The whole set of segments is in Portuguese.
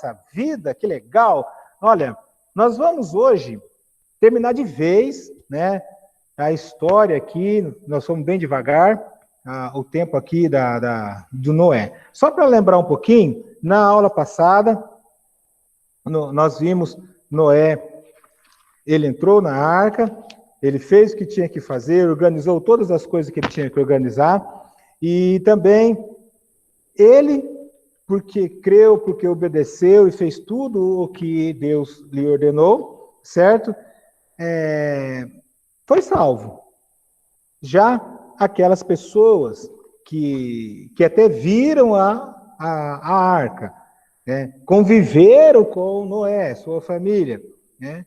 nossa vida, que legal! Olha, nós vamos hoje terminar de vez, né, a história aqui, nós fomos bem devagar, o tempo aqui do Noé. Só para lembrar um pouquinho, na aula passada, nós vimos Noé, ele entrou na arca, ele fez o que tinha que fazer, organizou todas as coisas que ele tinha que organizar, e também ele, porque creu, porque obedeceu e fez tudo o que Deus lhe ordenou, certo? Foi salvo. Já aquelas pessoas que até viram a arca, né, conviveram com Noé, sua família, né,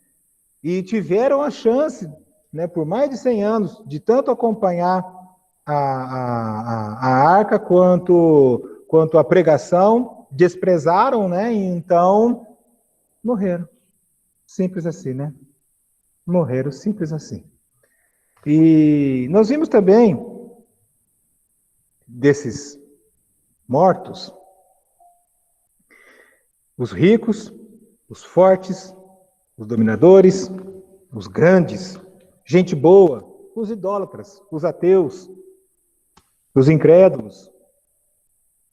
e tiveram a chance, né, por mais de 100 anos, de tanto acompanhar a arca quanto a pregação, desprezaram, né, e então morreram. Simples assim, né? Morreram, simples assim. E nós vimos também desses mortos, os ricos, os fortes, os dominadores, os grandes, gente boa, os idólatras, os ateus, os incrédulos.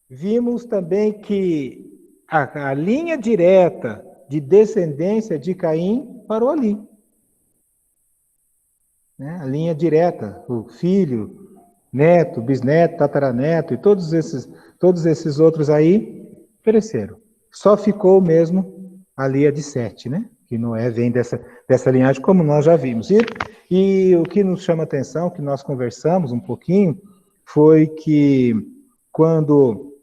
Vimos também que a linha direta de descendência de Caim parou ali. Né? A linha direta, o filho, neto, bisneto, tataraneto e todos esses outros aí pereceram. Só ficou mesmo ali a de Sete, né? Que Noé vem dessa linhagem, como nós já vimos. E o que nos chama a atenção, que nós conversamos um pouquinho, foi que quando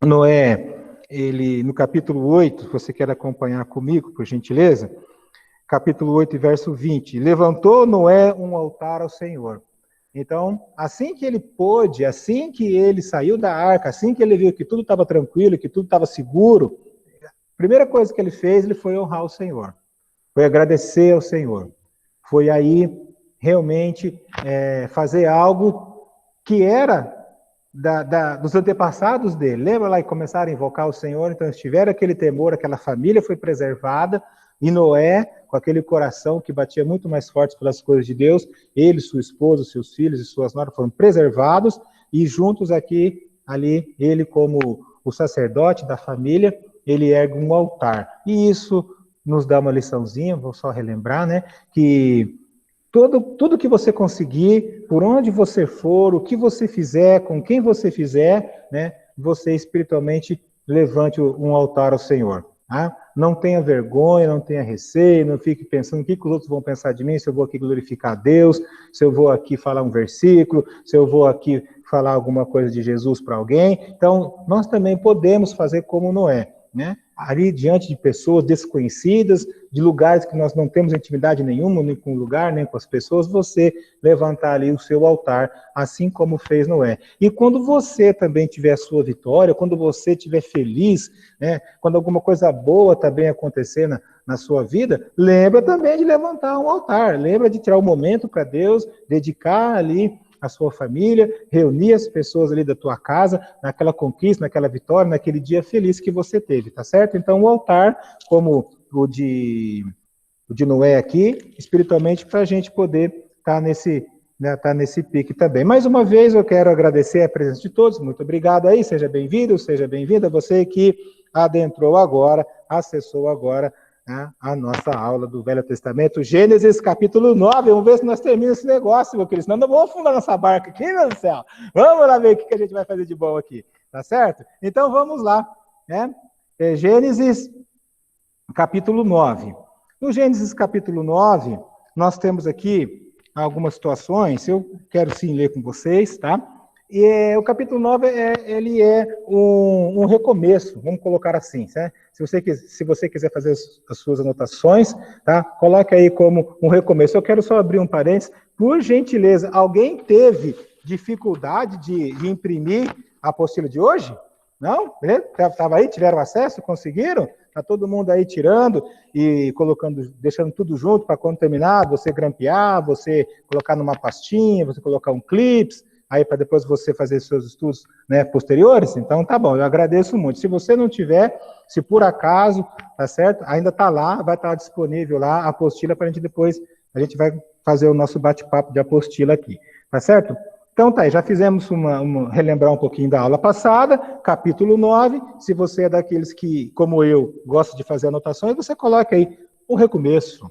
Noé, ele, no capítulo 8, se você quer acompanhar comigo, por gentileza, capítulo 8, verso 20, levantou Noé um altar ao Senhor. Então, assim que ele pôde, assim que ele saiu da arca, assim que ele viu que tudo estava tranquilo, que tudo estava seguro, a primeira coisa que ele fez, ele foi honrar o Senhor. Foi agradecer ao Senhor. Foi aí, realmente, fazer algo que era dos antepassados dele. Lembra lá que começaram a invocar o Senhor? Então, eles tiveram aquele temor, aquela família foi preservada, e Noé, com aquele coração que batia muito mais forte pelas coisas de Deus, ele, sua esposa, seus filhos e suas noras foram preservados, e juntos ali, ele como o sacerdote da família, ele ergue um altar. E isso nos dá uma liçãozinha, vou só relembrar, né, que tudo que você conseguir, por onde você for, o que você fizer, com quem você fizer, né, você espiritualmente levante um altar ao Senhor. Tá? Não tenha vergonha, não tenha receio, não fique pensando o que os outros vão pensar de mim, se eu vou aqui glorificar a Deus, se eu vou aqui falar um versículo, se eu vou aqui falar alguma coisa de Jesus para alguém. Então, nós também podemos fazer como Noé, né? Ali diante de pessoas desconhecidas, de lugares que nós não temos intimidade nenhuma, nem com o lugar, nem com as pessoas, você levantar ali o seu altar, assim como fez Noé. E quando você também tiver a sua vitória, quando você estiver feliz, né, quando alguma coisa boa também acontecer na sua vida, lembra também de levantar um altar, lembra de tirar um momento para Deus, dedicar ali a sua família, reunir as pessoas ali da tua casa, naquela conquista, naquela vitória, naquele dia feliz que você teve, tá certo? Então o altar, como o de Noé aqui, espiritualmente, para a gente poder estar nesse pique também. Mais uma vez eu quero agradecer a presença de todos, muito obrigado aí, seja bem-vindo, seja bem-vinda, você que adentrou agora, acessou agora, né, a nossa aula do Velho Testamento, Gênesis capítulo 9, vamos ver se nós terminamos esse negócio, meu querido, senão não vamos afundar nossa barca aqui, meu Deus do céu, vamos lá ver o que a gente vai fazer de bom aqui, tá certo? Então vamos lá, né, Gênesis capítulo 9, no Gênesis capítulo 9, nós temos aqui algumas situações, eu quero sim ler com vocês, tá? E o capítulo 9, ele é um recomeço, vamos colocar assim, né? Se você quiser fazer as suas anotações, tá? Coloque aí como um recomeço. Eu quero só abrir um parênteses. Por gentileza, alguém teve dificuldade de imprimir a apostila de hoje? Não? Beleza? Estava aí, tiveram acesso, conseguiram? Está todo mundo aí tirando e colocando, deixando tudo junto para quando terminar, você grampear, você colocar numa pastinha, você colocar um clips, aí para depois você fazer seus estudos, né, posteriores? Então tá bom, eu agradeço muito. Se você não tiver, se por acaso, tá certo? Ainda está lá, vai estar disponível lá a apostila para a gente depois, a gente vai fazer o nosso bate-papo de apostila aqui, tá certo? Então tá aí, já fizemos relembrar um pouquinho da aula passada, capítulo 9. Se você é daqueles que, como eu, gosta de fazer anotações, você coloca aí o recomeço,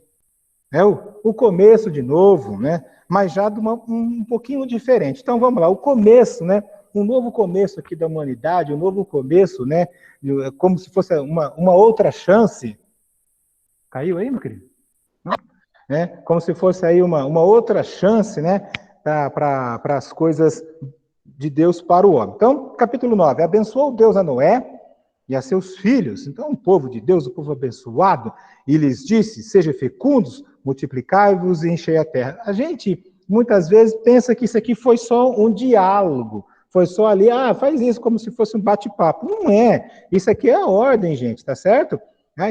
né? O começo de novo, né? Mas já de um pouquinho diferente. Então vamos lá, o começo, né? Um novo começo aqui da humanidade, um novo começo, né? Como se fosse uma outra chance. Caiu aí, meu querido? Não? Né? Como se fosse aí uma outra chance, né? Para as coisas de Deus para o homem. Então, capítulo 9. Abençoou Deus a Noé e a seus filhos. Então, o povo de Deus, o povo abençoado, e lhes disse: sejam fecundos, multiplicai-vos e enchei a terra. A gente, muitas vezes, pensa que isso aqui foi só um diálogo, foi só ali, faz isso como se fosse um bate-papo. Não é. Isso aqui é a ordem, gente, tá certo?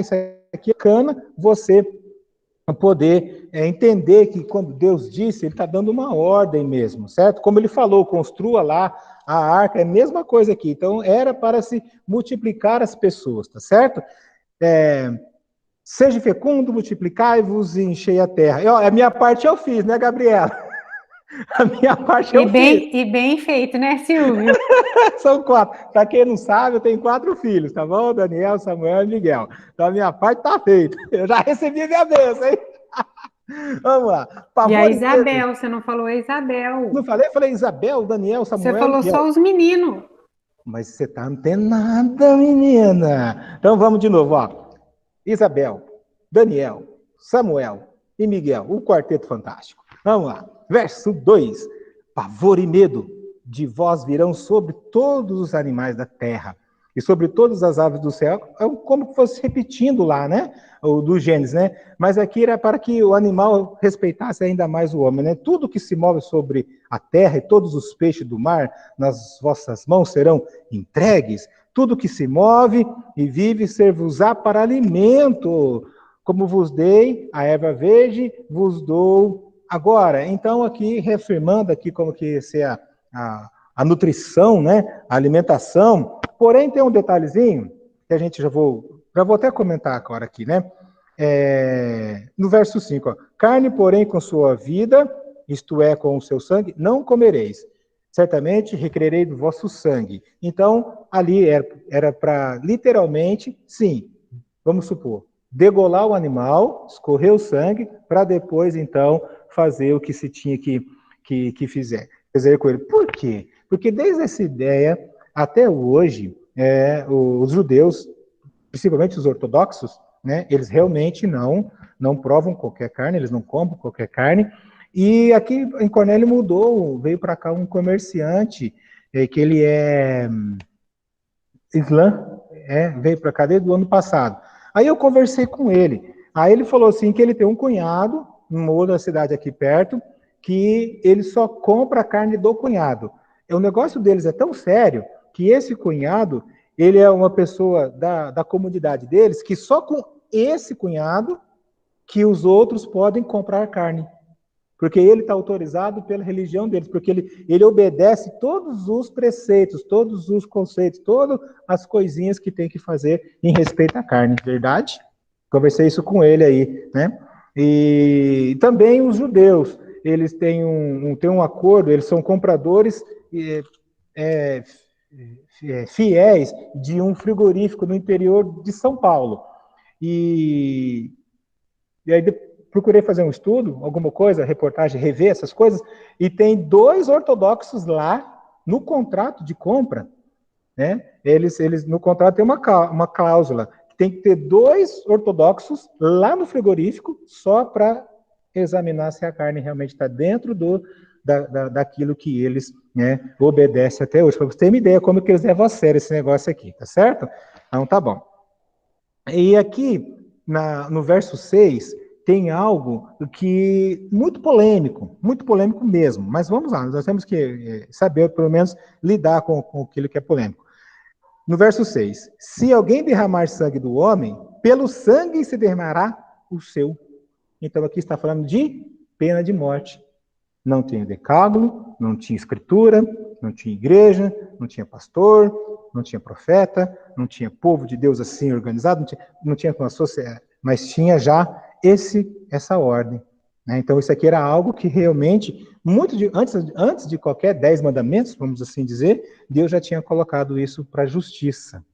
Isso aqui é cana, você poder entender que quando Deus disse, ele está dando uma ordem mesmo, certo? Como ele falou, construa lá a arca, é a mesma coisa aqui. Então, era para se multiplicar as pessoas, tá certo? Seja fecundo, multiplicai-vos e enchei a terra. A minha parte eu fiz, né, Gabriela? A minha parte eu fiz. E bem feito, né, Silvio? São 4. Para quem não sabe, eu tenho 4 filhos, tá bom? Daniel, Samuel e Miguel. Então, a minha parte está feita. Eu já recebi minha bênção, hein? Vamos lá. E a Pavor e medo. Isabel, você não falou a Isabel. Não falei? Falei Isabel, Daniel, Você Samuel, falou Miguel. só os meninos. Mas você tá antenada, menina. Então vamos de novo, ó. Isabel, Daniel, Samuel e Miguel, o quarteto fantástico. Vamos lá. Verso 2. Pavor e medo de vós virão sobre todos os animais da terra e sobre todas as aves do céu. É como que fosse repetindo lá, né? O do Gênesis, né? Mas aqui era para que o animal respeitasse ainda mais o homem, né? Tudo que se move sobre a terra e todos os peixes do mar nas vossas mãos serão entregues. Tudo que se move e vive ser-vos-á para alimento. Como vos dei a erva verde, vos dou agora. Então, aqui, reafirmando aqui como que é a nutrição, né? A alimentação. Porém, tem um detalhezinho que a gente já vou até comentar agora aqui, né? No verso 5, ó, carne, porém, com sua vida, isto é, com o seu sangue, não comereis. Certamente requererei do vosso sangue. Então, ali era para, literalmente, sim, vamos supor, degolar o animal, escorrer o sangue, para depois, então, fazer o que se tinha que fazer com ele. Por quê? Porque desde essa ideia, até hoje, os judeus, principalmente os ortodoxos, né, eles realmente não provam qualquer carne, eles não compram qualquer carne. E aqui em Cornélio mudou, veio para cá um comerciante, que ele é islã, veio para cá desde o ano passado. Aí eu conversei com ele. Aí ele falou assim que ele tem um cunhado, numa outra cidade aqui perto, que ele só compra a carne do cunhado. O negócio deles é tão sério que esse cunhado, ele é uma pessoa da comunidade deles, que só com esse cunhado que os outros podem comprar carne. Porque ele está autorizado pela religião deles, porque ele obedece todos os preceitos, todos os conceitos, todas as coisinhas que tem que fazer em respeito à carne, verdade? Conversei isso com ele aí, né? E também os judeus, eles têm um acordo, eles são compradores fiéis de um frigorífico no interior de São Paulo. E aí procurei fazer um estudo, alguma coisa, reportagem, rever essas coisas, e tem 2 ortodoxos lá no contrato de compra, né? Eles no contrato tem uma cláusula que tem que ter 2 ortodoxos lá no frigorífico só para examinar se a carne realmente está dentro daquilo que eles, né, obedecem até hoje. Para você ter uma ideia como que eles levam a sério esse negócio aqui, tá certo? Então tá bom. E aqui, no verso 6, tem algo que muito polêmico mesmo. Mas vamos lá, nós temos que saber, pelo menos, lidar com aquilo que é polêmico. No verso 6, se alguém derramar sangue do homem, pelo sangue se derramará o seu. Então aqui está falando de pena de morte. Não tem o decálogo, não tinha escritura, não tinha igreja, não tinha pastor, não tinha profeta, não tinha povo de Deus assim organizado, não tinha uma sociedade, mas tinha já essa ordem. Né? Então, isso aqui era algo que realmente, antes de qualquer 10 mandamentos, vamos assim dizer, Deus já tinha colocado isso para a justiça.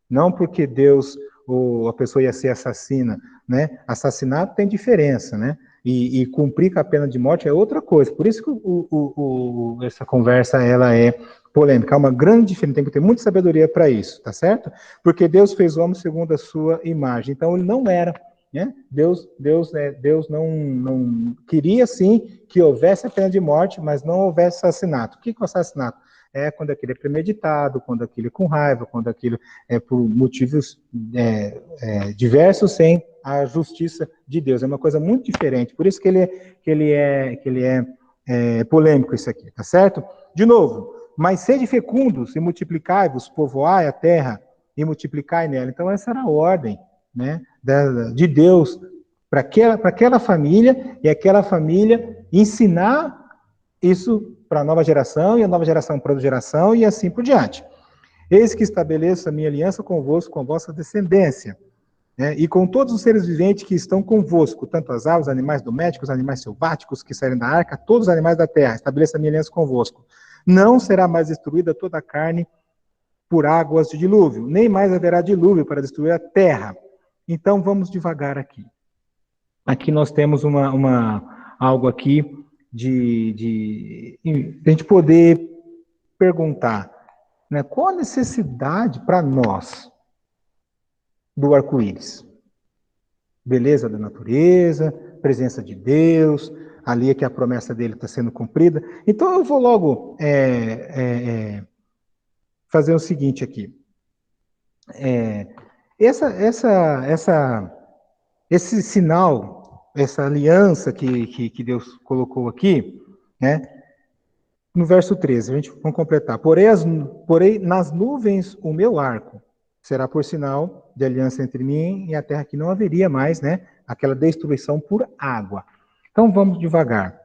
Não porque Deus, ou a pessoa ia ser assassina, né? Assassinato tem diferença, né? E cumprir com a pena de morte é outra coisa. Por isso que essa conversa ela é polêmica. Há uma grande diferença, tem que ter muita sabedoria para isso, tá certo? Porque Deus fez o homem segundo a sua imagem. Então ele não era, né? Deus não queria sim que houvesse a pena de morte, mas não houvesse assassinato. O que é o assassinato? É quando aquilo é premeditado, quando aquilo é com raiva, quando aquilo é por motivos diversos sem a justiça de Deus. É uma coisa muito diferente. Por isso que ele é polêmico isso aqui, tá certo? De novo, mas sede fecundos e multiplicai-vos, povoai a terra e multiplicai nela. Então essa era a ordem, né, de Deus para aquela família, e aquela família ensinar isso para a nova geração, e a nova geração para outra geração, e assim por diante. Eis que estabeleço a minha aliança convosco, com a vossa descendência, né, e com todos os seres viventes que estão convosco, tanto as aves, animais domésticos, animais selváticos que saírem da arca, todos os animais da terra, estabeleço a minha aliança convosco. Não será mais destruída toda a carne por águas de dilúvio, nem mais haverá dilúvio para destruir a terra. Então vamos devagar aqui. Aqui nós temos algo aqui de a gente poder perguntar, né, qual a necessidade para nós do arco-íris? Beleza da natureza, presença de Deus, ali é que a promessa dele está sendo cumprida. Então eu vou logo fazer o seguinte aqui. Esse sinal, essa aliança que Deus colocou aqui, né? No verso 13, a gente vai completar. Porém, nas nuvens o meu arco será por sinal de aliança entre mim e a terra, que não haveria mais, né, aquela destruição por água. Então vamos devagar.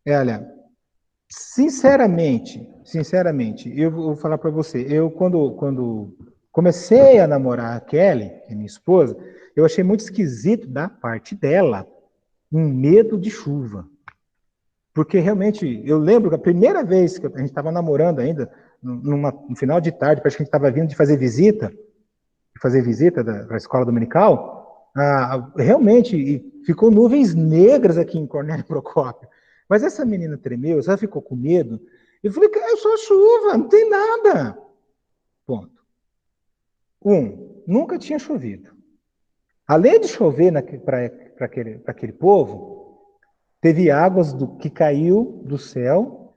Olha, sinceramente, eu vou falar para você, eu quando comecei a namorar a Kelly, que é minha esposa, eu achei muito esquisito da parte dela um medo de chuva. Porque realmente, eu lembro que a primeira vez que a gente estava namorando ainda, no final de tarde, parece que a gente estava vindo de fazer visita da escola dominical, realmente ficou nuvens negras aqui em Cornélio Procópio. Mas essa menina tremeu, ela ficou com medo. Eu falei, é só chuva, não tem nada. Ponto. Nunca tinha chovido. Além de chover para aquele povo, teve águas que caiu do céu,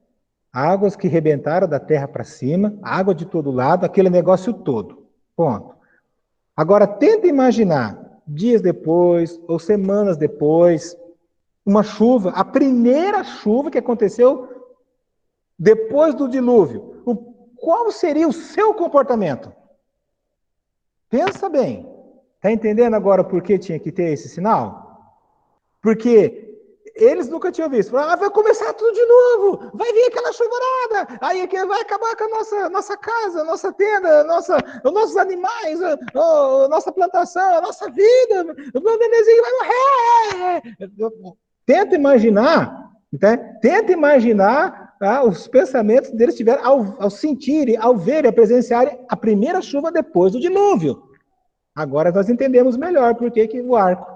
águas que rebentaram da terra para cima, água de todo lado, aquele negócio todo. Ponto. Agora, tenta imaginar, dias depois, ou semanas depois, uma chuva, a primeira chuva que aconteceu depois do dilúvio. Qual seria o seu comportamento? Pensa bem. Está entendendo agora por que tinha que ter esse sinal? Porque eles nunca tinham visto. Vai começar tudo de novo. Vai vir aquela chuvarada. Aí vai acabar com a nossa casa, a nossa tenda, os nossos animais, a nossa plantação, a nossa vida. O meu bebezinho vai morrer. Tenta imaginar, né? Os pensamentos deles tiveram ao sentirem, ao verem, a presenciarem a primeira chuva depois do dilúvio. Agora nós entendemos melhor por que o arco.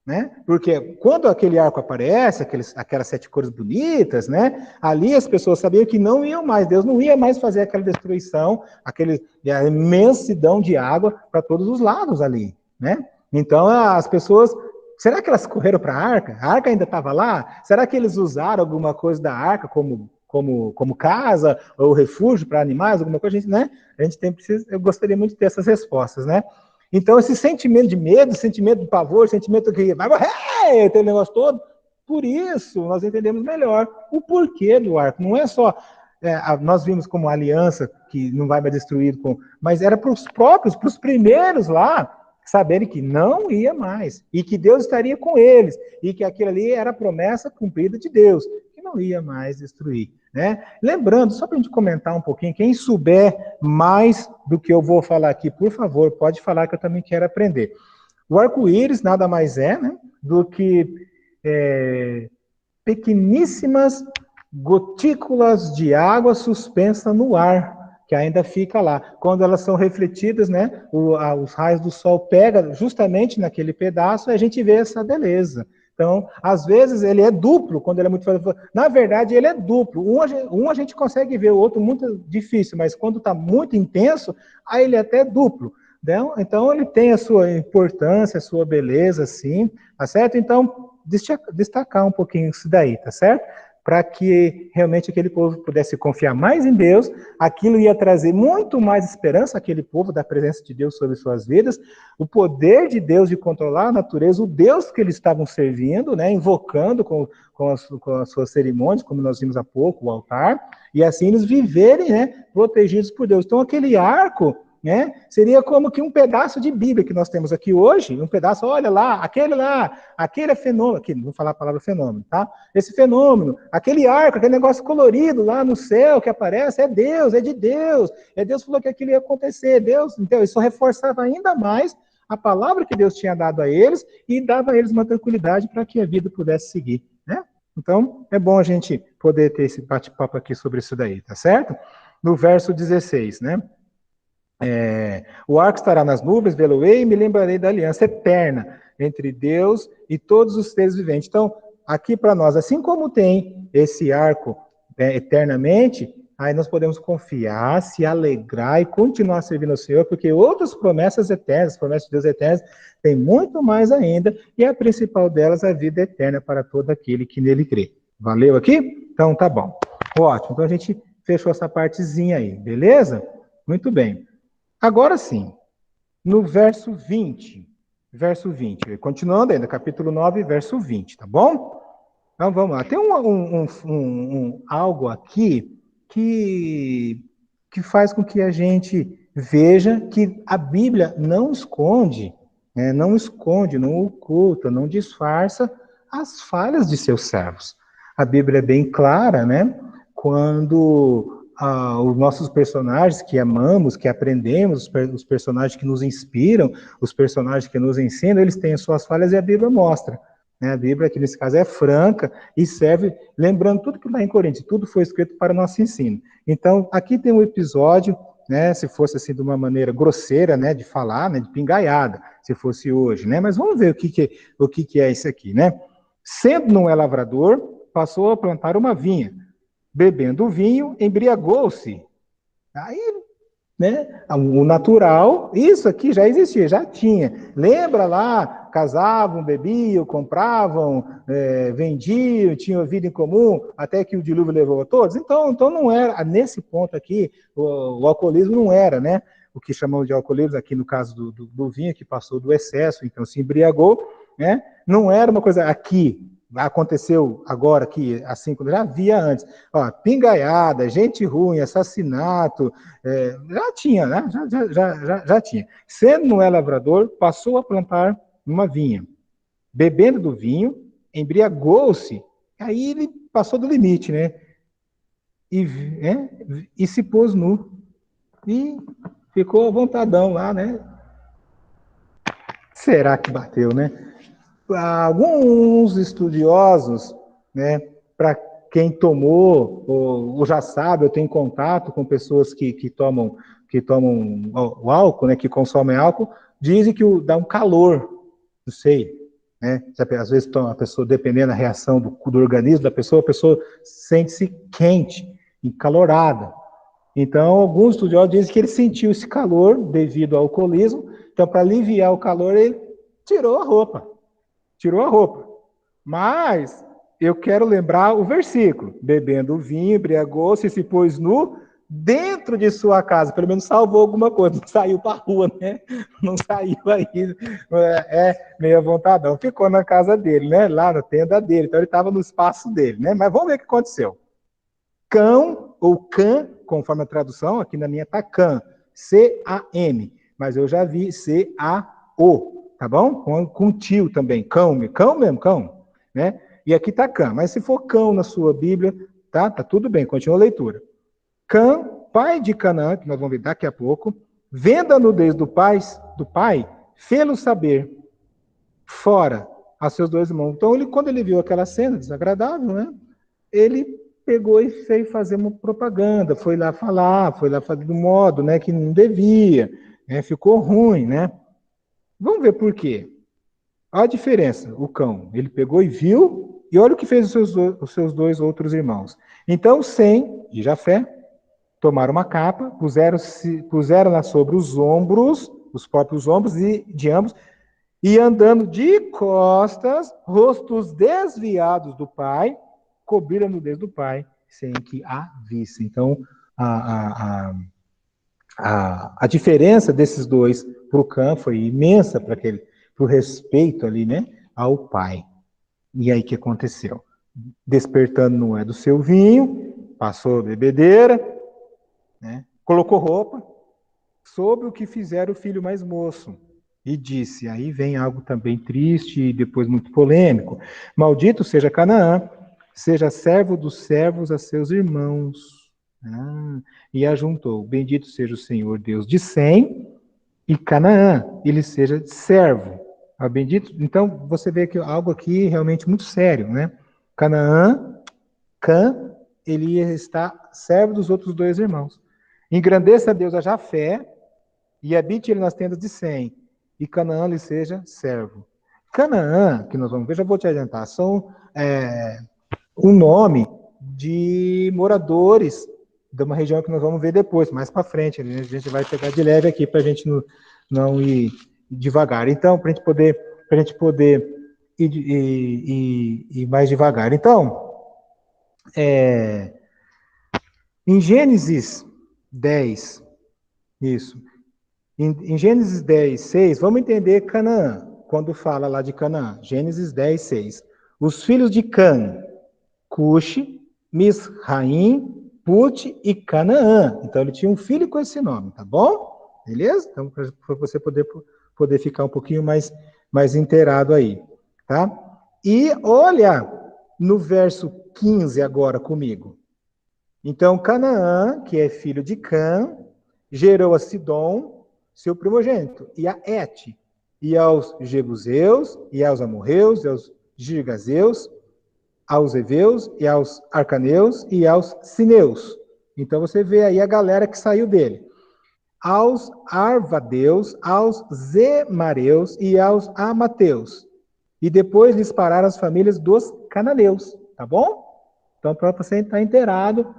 Né? Porque quando aquele arco aparece, aquelas 7 cores bonitas, né? Ali as pessoas sabiam que não iam mais, Deus não ia mais fazer aquela destruição, a imensidão de água para todos os lados ali. Né? Então as pessoas, será que elas correram para a arca? A arca ainda estava lá? Será que eles usaram alguma coisa da arca como casa ou refúgio para animais, alguma coisa? Né? Eu gostaria muito de ter essas respostas, né? Então, esse sentimento de medo, sentimento de pavor, sentimento que vai morrer, aquele negócio todo, por isso nós entendemos melhor o porquê do arco. Não é só, nós vimos como aliança, que não vai mais destruir, mas era para os primeiros lá, saberem que não ia mais, e que Deus estaria com eles, e que aquilo ali era a promessa cumprida de Deus, que não ia mais destruir, né? Lembrando, só para a gente comentar um pouquinho, quem souber mais do que eu vou falar aqui, por favor, pode falar que eu também quero aprender. O arco-íris nada mais é, né, do que pequeníssimas gotículas de água suspensa no ar, que ainda fica lá. Quando elas são refletidas, né, os raios do sol pegam justamente naquele pedaço e a gente vê essa beleza. Então, às vezes ele é duplo, quando ele é muito... Na verdade, ele é duplo. Um a gente consegue ver, o outro muito difícil, mas quando está muito intenso, aí ele é até duplo. Então, ele tem a sua importância, a sua beleza, sim, tá certo? Então, destacar um pouquinho isso daí, tá certo? Para que realmente aquele povo pudesse confiar mais em Deus, aquilo ia trazer muito mais esperança àquele povo da presença de Deus sobre suas vidas, o poder de Deus de controlar a natureza, o Deus que eles estavam servindo, né, invocando com as suas cerimônias, como nós vimos há pouco, o altar, e assim eles viverem, né, protegidos por Deus. Então aquele arco, né, seria como que um pedaço de Bíblia que nós temos aqui hoje, um pedaço, olha lá, aquele é fenômeno, aqui, não vou falar a palavra fenômeno, tá? Esse fenômeno, aquele arco, aquele negócio colorido lá no céu que aparece, é Deus, é de Deus, Deus falou que aquilo ia acontecer, Deus, então isso reforçava ainda mais a palavra que Deus tinha dado a eles e dava a eles uma tranquilidade para que a vida pudesse seguir, né? Então, é bom a gente poder ter esse bate-papo aqui sobre isso daí, tá certo? No verso 16, né? O arco estará nas nuvens, vê-lo-ei e me lembrarei da aliança eterna entre Deus e todos os seres viventes. Então, aqui para nós, assim como tem esse arco eternamente, aí nós podemos confiar, se alegrar e continuar servindo ao Senhor, porque outras promessas eternas, promessas de Deus eternas, tem muito mais ainda, e a principal delas é a vida eterna para todo aquele que nele crê. Valeu aqui? Então tá bom. Ótimo, então a gente fechou essa partezinha aí, beleza? Muito bem. Agora sim, no verso 20, continuando ainda, capítulo 9, verso 20, tá bom? Então vamos lá, tem algo aqui que faz com que a gente veja que a Bíblia não esconde, né, não oculta, não disfarça as falhas de seus servos. A Bíblia é bem clara, né, quando os nossos personagens que amamos, que aprendemos, os personagens que nos inspiram, os personagens que nos ensinam, eles têm as suas falhas e a Bíblia mostra. Né? A Bíblia, que nesse caso é franca e serve, lembrando tudo que está em Coríntios, tudo foi escrito para o nosso ensino. Então, aqui tem um episódio, né, se fosse assim de uma maneira grosseira, né, de falar, né, de pingaiada, se fosse hoje, né? Mas vamos ver o que é isso aqui, né? Sendo Noé lavrador, passou a plantar uma vinha. Bebendo vinho, embriagou-se. Aí, né, o natural, isso aqui já existia, já tinha. Lembra lá, casavam, bebiam, compravam, vendiam, tinham vida em comum, até que o dilúvio levou a todos? Então não era, nesse ponto aqui, o alcoolismo não era, né? O que chamamos de alcoolismo aqui no caso do vinho, que passou do excesso, então se embriagou, né? Não era uma coisa aqui, aconteceu agora que assim como já havia antes, ó, pingaiada, gente ruim, assassinato, já tinha, né? Já tinha. Sendo Noé lavrador, passou a plantar uma vinha, bebendo do vinho, embriagou-se, aí ele passou do limite, né? E se pôs nu e ficou à vontadão lá, né? Será que bateu, né? Alguns estudiosos, né, para quem tomou ou já sabe, eu tenho contato com pessoas que tomam o álcool, né, que consomem álcool, dizem que dá um calor, não sei, né? Às vezes a pessoa, dependendo da reação do organismo da pessoa, a pessoa sente-se quente, encalorada. Então, alguns estudiosos dizem que ele sentiu esse calor devido ao alcoolismo, então para aliviar o calor ele tirou a roupa. Mas eu quero lembrar o versículo. Bebendo vinho, embriagou-se e se pôs nu dentro de sua casa. Pelo menos salvou alguma coisa. Não saiu para a rua, né? Não saiu aí. Meio à vontadão. Ficou na casa dele, né? Lá na tenda dele. Então ele estava no espaço dele, né? Mas vamos ver o que aconteceu. Cão, ou can, conforme a tradução, aqui na minha está can. C-A-N. Mas eu já vi C-A-O. Tá bom? Com tio também, cão mesmo, né? E aqui está Cã. Mas se for Cão na sua Bíblia, tá tudo bem, continua a leitura. Cã, pai de Canaã, que nós vamos ver daqui a pouco, vendo a nudez do pai, fê-lo saber fora a seus dois irmãos. Então, quando ele viu aquela cena desagradável, né, ele pegou e fez fazer uma propaganda, foi lá falar, foi lá fazer do modo, né, que não devia, né, ficou ruim, né? Vamos ver por quê. Olha a diferença, o cão, ele pegou e viu, e olha o que fez os seus dois outros irmãos. Então, Sem e Jafé tomaram uma capa, puseram-na sobre os ombros, os próprios ombros de ambos, e andando de costas, rostos desviados do pai, cobriram a nudez do pai, sem que a visse. Então, a diferença desses dois para o Cã foi imensa para o respeito ali, né, ao pai. E aí o que aconteceu? Despertando não é do seu vinho, passou a bebedeira, né, colocou roupa, sobre o que fizeram o filho mais moço. E disse, aí vem algo também triste e depois muito polêmico. Maldito seja Canaã, seja servo dos servos a seus irmãos. E ajuntou, bendito seja o Senhor Deus de Sem, e Canaã, ele seja servo. Bendito. Então, você vê que algo aqui realmente muito sério, né? Canaã, Cã, ele está servo dos outros dois irmãos. Engrandeça a Deus a Jafé, e habite ele nas tendas de Sem, e Canaã lhe seja servo. Canaã, que nós vamos ver, já vou te adiantar, são um nome de moradores de uma região que nós vamos ver depois, mais para frente. A gente vai pegar de leve aqui para a gente não ir devagar. Então, para a gente poder ir mais devagar. Então, em Gênesis 10, isso. Em Gênesis 10, 6, vamos entender Canaã, quando fala lá de Canaã. Gênesis 10, 6. Os filhos de Cã, Cuxi, Misraim, Put e Canaã. Então ele tinha um filho com esse nome, tá bom? Beleza? Então, para você poder ficar um pouquinho mais inteirado aí, tá? E olha no verso 15 agora comigo. Então, Canaã, que é filho de Cã, gerou a Sidom, seu primogênito, e a Et, e aos Jebuseus, e aos Amorreus, e aos Girgazeus, aos Eveus, e aos Arcaneus, e aos Sineus. Então você vê aí a galera que saiu dele. Aos Arvadeus, aos Zemareus e aos Amateus. E depois lhes pararam as famílias dos cananeus, tá bom? Então, para você estar inteirado,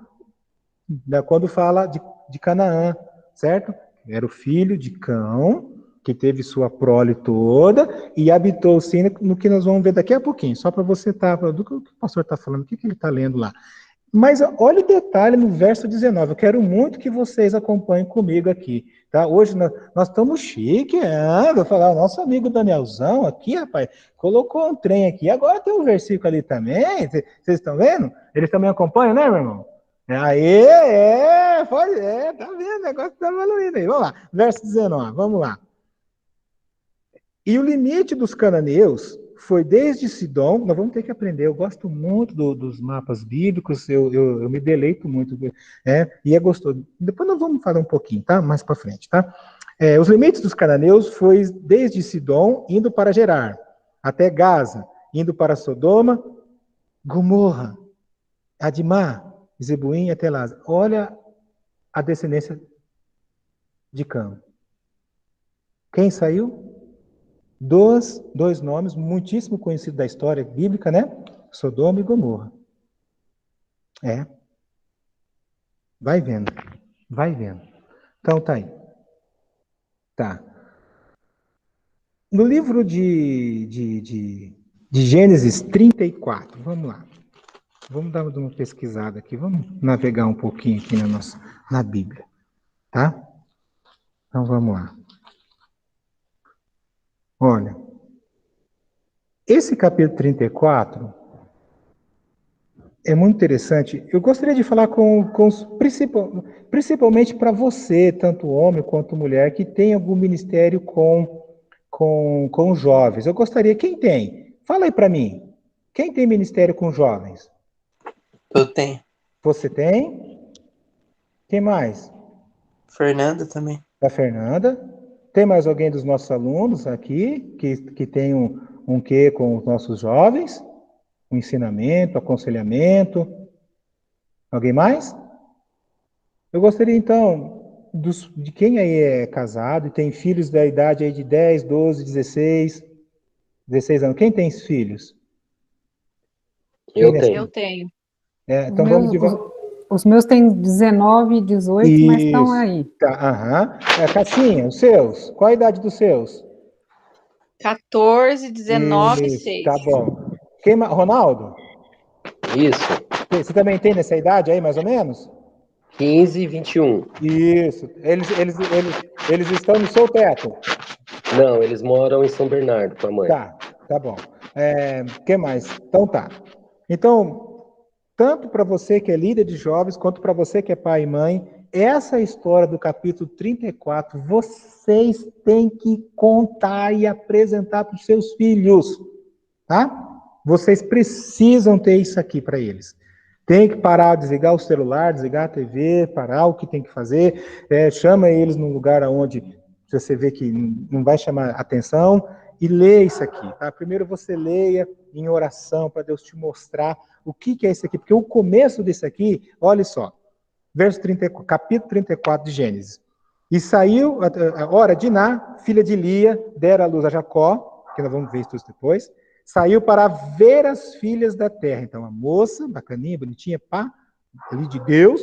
quando fala de Canaã, certo? Era o filho de Cão, que teve sua prole toda, e habitou sim no que nós vamos ver daqui a pouquinho, só para você estar, do que o pastor está falando, o que ele está lendo lá. Mas olha o detalhe no verso 19, eu quero muito que vocês acompanhem comigo aqui, tá? Hoje nós estamos chique, vou falar, o nosso amigo Danielzão aqui, rapaz, colocou um trem aqui, agora tem um versículo ali também, vocês estão vendo? Eles também acompanham, né, meu irmão? Aê, tá vendo, o negócio tá evoluindo aí, vamos lá, verso 19, vamos lá. E o limite dos cananeus foi desde Sidom, nós vamos ter que aprender, eu gosto muito dos mapas bíblicos, eu me deleito muito, e é gostoso. Depois nós vamos falar um pouquinho, tá? Mais para frente, tá? Os limites dos cananeus foi desde Sidom, indo para Gerar, até Gaza, indo para Sodoma, Gomorra, Adimá, Zebuim até Lázaro. Olha a descendência de Cã. Quem saiu? Dois nomes muitíssimo conhecidos da história bíblica, né? Sodoma e Gomorra. Vai vendo. Então tá aí. Tá. No livro de Gênesis 34, vamos lá. Vamos dar uma pesquisada aqui, vamos navegar um pouquinho aqui na Bíblia, tá? Então vamos lá. Olha, esse capítulo 34 é muito interessante. Eu gostaria de falar principalmente para você, tanto homem quanto mulher, que tem algum ministério com jovens. Eu gostaria, quem tem? Fala aí para mim. Quem tem ministério com jovens? Eu tenho. Você tem? Quem mais? Fernanda também. A Fernanda. Tem mais alguém dos nossos alunos aqui que tem um quê com os nossos jovens? Um ensinamento, aconselhamento. Alguém mais? Eu gostaria, então, de quem aí é casado e tem filhos da idade aí de 10, 12, 16 anos. Quem tem filhos? Eu Eu tenho. tenho. Então vamos Os meus têm 19 e 18, mas estão aí. Tá, Cassinha, os seus? Qual a idade dos seus? 14, 19 e Isso, 6. tá bom. Ronaldo? Isso. Você também tem nessa idade aí, mais ou menos? 15 e 21. Isso. Eles estão no seu teto? Não, eles moram em São Bernardo com a mãe. Tá bom. Que mais? Então tá. Então, tanto para você que é líder de jovens, quanto para você que é pai e mãe, essa história do capítulo 34, vocês têm que contar e apresentar para os seus filhos, tá? Vocês precisam ter isso aqui para eles. Tem que parar, desligar o celular, desligar a TV, parar o que tem que fazer, chama eles num lugar onde você vê que não vai chamar atenção, e lê isso aqui, tá? Primeiro você leia em oração para Deus te mostrar o que é isso aqui, porque o começo disso aqui, olha só, capítulo 34 de Gênesis. E saiu, a hora de Diná, filha de Lia, dera a luz a Jacó, que nós vamos ver isso depois, saiu para ver as filhas da terra. Então a moça, bacaninha, bonitinha, ali de Deus,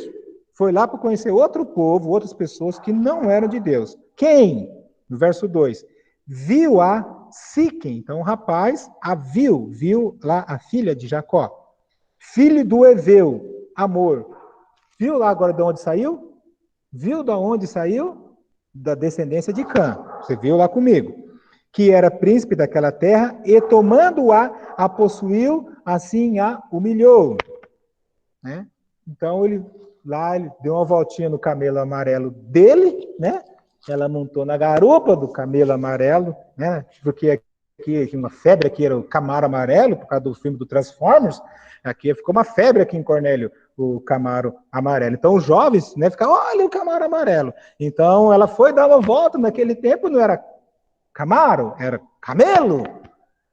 foi lá para conhecer outro povo, outras pessoas que não eram de Deus. Quem? No verso 2. Viu a Siquem, então o rapaz viu lá a filha de Jacó, filho do Eveu, Amor. Viu lá agora de onde saiu? Viu de onde saiu? Da descendência de Cã. Você viu lá comigo. Que era príncipe daquela terra, e tomando-a, a possuiu, assim a humilhou. Né? Então ele deu uma voltinha no camelo amarelo dele, né? Ela montou na garupa do camelo amarelo, né? Porque aqui uma febre aqui era o Camaro amarelo, por causa do filme do Transformers. Aqui ficou uma febre aqui em Cornélio, o Camaro amarelo. Então os jovens, né, ficavam, olha o Camaro amarelo. Então ela foi dar uma volta, naquele tempo não era Camaro, era camelo.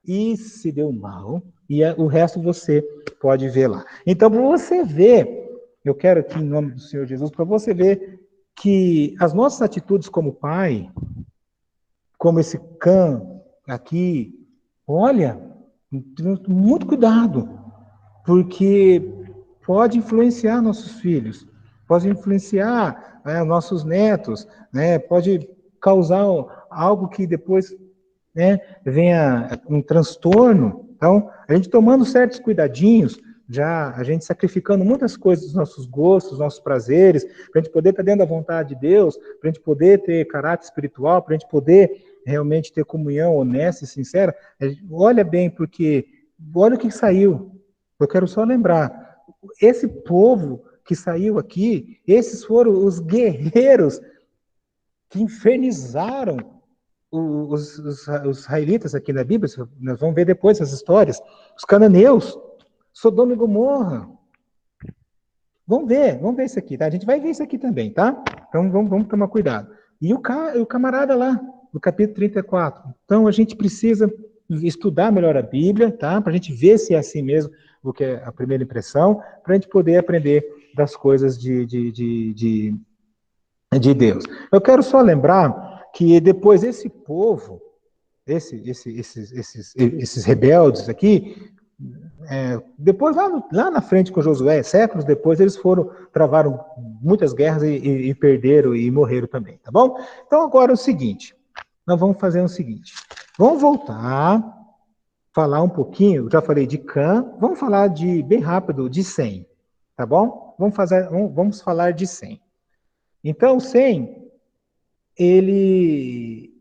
E se deu mal, e o resto você pode ver lá. Então, para você ver, eu quero aqui em nome do Senhor Jesus, para você ver que as nossas atitudes como pai, como esse Cã aqui, olha, muito cuidado, porque pode influenciar nossos filhos, pode influenciar nossos netos, né, pode causar algo que depois, né, venha um transtorno. Então, a gente tomando certos cuidadinhos, já a gente sacrificando muitas coisas dos nossos gostos, dos nossos prazeres, para a gente poder estar dentro da vontade de Deus, para a gente poder ter caráter espiritual, para a gente poder realmente ter comunhão honesta e sincera. Olha bem, porque olha o que saiu. Eu quero só lembrar, esse povo que saiu aqui, esses foram os guerreiros que infernizaram os israelitas aqui na Bíblia. Nós vamos ver depois essas histórias. Os cananeus, Sodoma e Gomorra. Vamos ver isso aqui, tá? A gente vai ver isso aqui também, tá? Então vamos tomar cuidado. E o camarada lá, no capítulo 34. Então a gente precisa estudar melhor a Bíblia, tá? Para a gente ver se é assim mesmo, o que é a primeira impressão, para a gente poder aprender das coisas de Deus. Eu quero só lembrar que depois esse povo, esses rebeldes aqui, depois lá na frente com Josué, séculos depois, eles travaram muitas guerras e perderam e morreram também, tá bom? Então agora é o seguinte, nós vamos fazer o seguinte, vamos voltar, falar um pouquinho, eu já falei de Cã, vamos falar bem rápido, de Sem, tá bom? Vamos falar de Sem. Então, Sem, ele...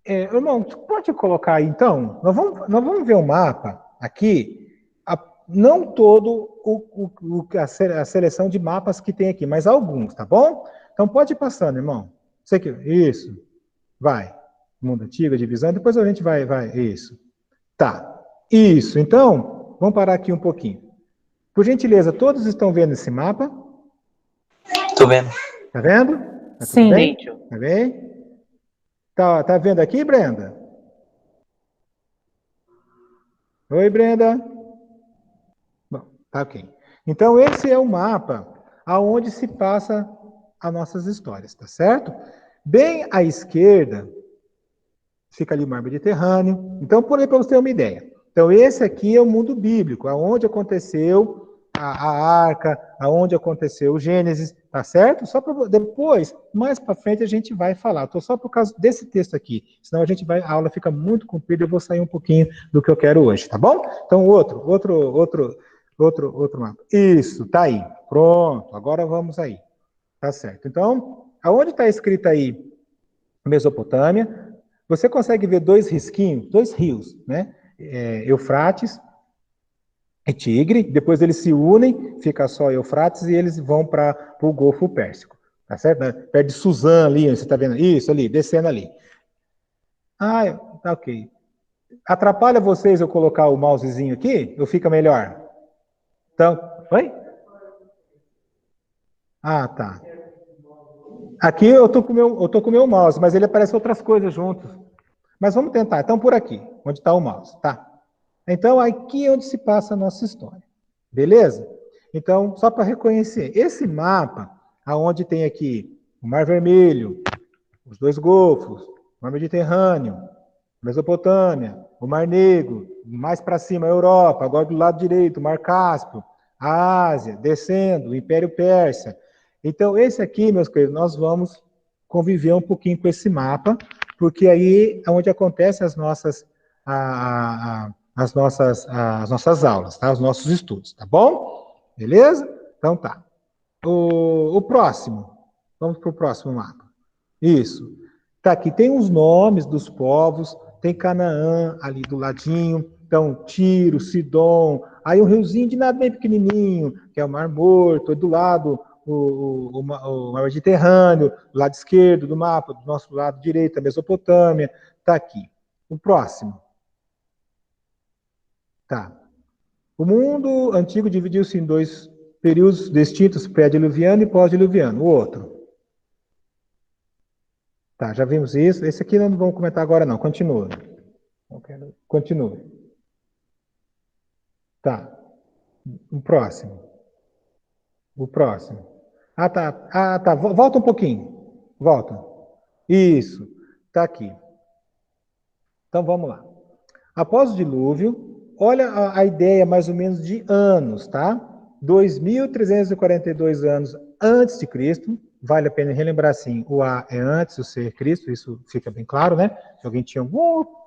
irmão, pode colocar aí, então? Nós vamos ver o mapa aqui, não todo a seleção de mapas que tem aqui, mas alguns, tá bom? Então, pode ir passando, irmão. Isso. Vai. Mundo antigo, divisão, depois a gente vai, isso. Tá. Isso. Então, vamos parar aqui um pouquinho. Por gentileza, todos estão vendo esse mapa? Tô vendo. Tá vendo? Tá tudo Sim. bem? Tá bem? Tá vendo aqui, Brenda? Oi, Brenda. Bom, tá ok. Então, esse é o mapa aonde se passa as nossas histórias, tá certo? Bem à esquerda, fica ali o mar Mediterrâneo. Então, por aí, para você ter uma ideia. Então, esse aqui é o mundo bíblico, aonde aconteceu a arca, aonde aconteceu o Gênesis, tá certo? Só para depois, mais para frente, a gente vai falar. Estou só por causa desse texto aqui, senão a aula fica muito comprida, eu vou sair um pouquinho do que eu quero hoje, tá bom? Então, outro mapa. Isso, tá aí. Pronto, agora vamos aí. Tá certo. Então, aonde está escrito aí Mesopotâmia, você consegue ver dois risquinhos, dois rios, né? Eufrates e Tigre, depois eles se unem, fica só Eufrates e eles vão para o Golfo Pérsico, tá certo? Perto de Suzã ali, você está vendo? Isso ali, descendo ali. Ah, tá ok. Atrapalha vocês eu colocar o mousezinho aqui? Ou fica melhor? Então, oi? Ah, tá. Aqui eu tô com o meu mouse, mas ele aparece outras coisas juntos. Mas vamos tentar. Então, por aqui, onde está o mouse, tá? Então, aqui é onde se passa a nossa história. Beleza? Então, só para reconhecer, esse mapa, aonde tem aqui o Mar Vermelho, os dois Golfos, o Mar Mediterrâneo, Mesopotâmia, o Mar Negro, mais para cima a Europa, agora do lado direito, o Mar Cáspio, a Ásia, descendo, o Império Persa. Então, esse aqui, meus queridos, nós vamos conviver um pouquinho com esse mapa, porque aí é onde acontecem as nossas aulas, tá? Os nossos estudos, tá bom? Beleza? Então tá. O próximo. Vamos para o próximo mapa. Isso. Tá, aqui tem os nomes dos povos, tem Canaã ali do ladinho, então Tiro, Sidom, aí um riozinho de nada bem pequenininho, que é o Mar Morto, do lado o Mar Mediterrâneo, do lado esquerdo do mapa, do nosso lado direito, a Mesopotâmia, tá aqui. O próximo. Tá. O mundo antigo dividiu-se em dois períodos distintos, pré-diluviano e pós-diluviano. O outro. Tá, já vimos isso. Esse aqui não vamos comentar agora, não. Continua. Continua. Tá. O próximo. O próximo. Ah, tá. Ah, tá. Volta um pouquinho. Volta. Isso. Tá aqui. Então, vamos lá. Após o dilúvio, olha a ideia mais ou menos de anos, tá? 2.342 anos antes de Cristo. Vale a pena relembrar assim, o A é antes, o C é Cristo, isso fica bem claro, né? Se alguém tinha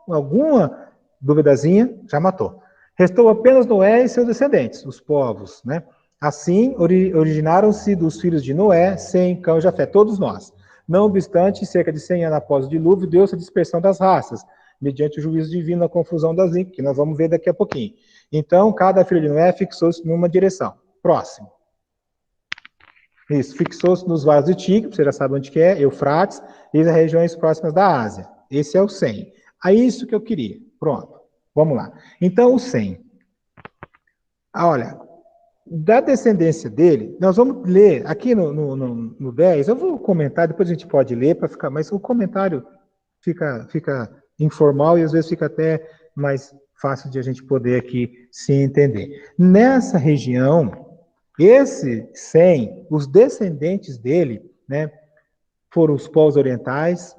alguma duvidazinha, já matou. Restou apenas Noé e seus descendentes, os povos, né? Assim, originaram-se dos filhos de Noé, Sem, Cão e Jafé, todos nós. Não obstante, cerca de 100 anos após o dilúvio, deu-se a dispersão das raças, mediante o juízo divino, a confusão das línguas, que nós vamos ver daqui a pouquinho. Então, cada filho de Noé fixou-se numa direção. Próximo. Isso, fixou-se nos vales do Tigre, você já sabe onde que é, Eufrates, e as regiões próximas da Ásia. Esse é o Sem. É isso que eu queria. Pronto, vamos lá. Então, o Sem. Olha, da descendência dele, nós vamos ler, aqui no 10, eu vou comentar, depois a gente pode ler, para ficar, mas o comentário fica informal e às vezes fica até mais fácil de a gente poder aqui se entender. Nessa região, esse Sem, os descendentes dele, né, foram os povos orientais,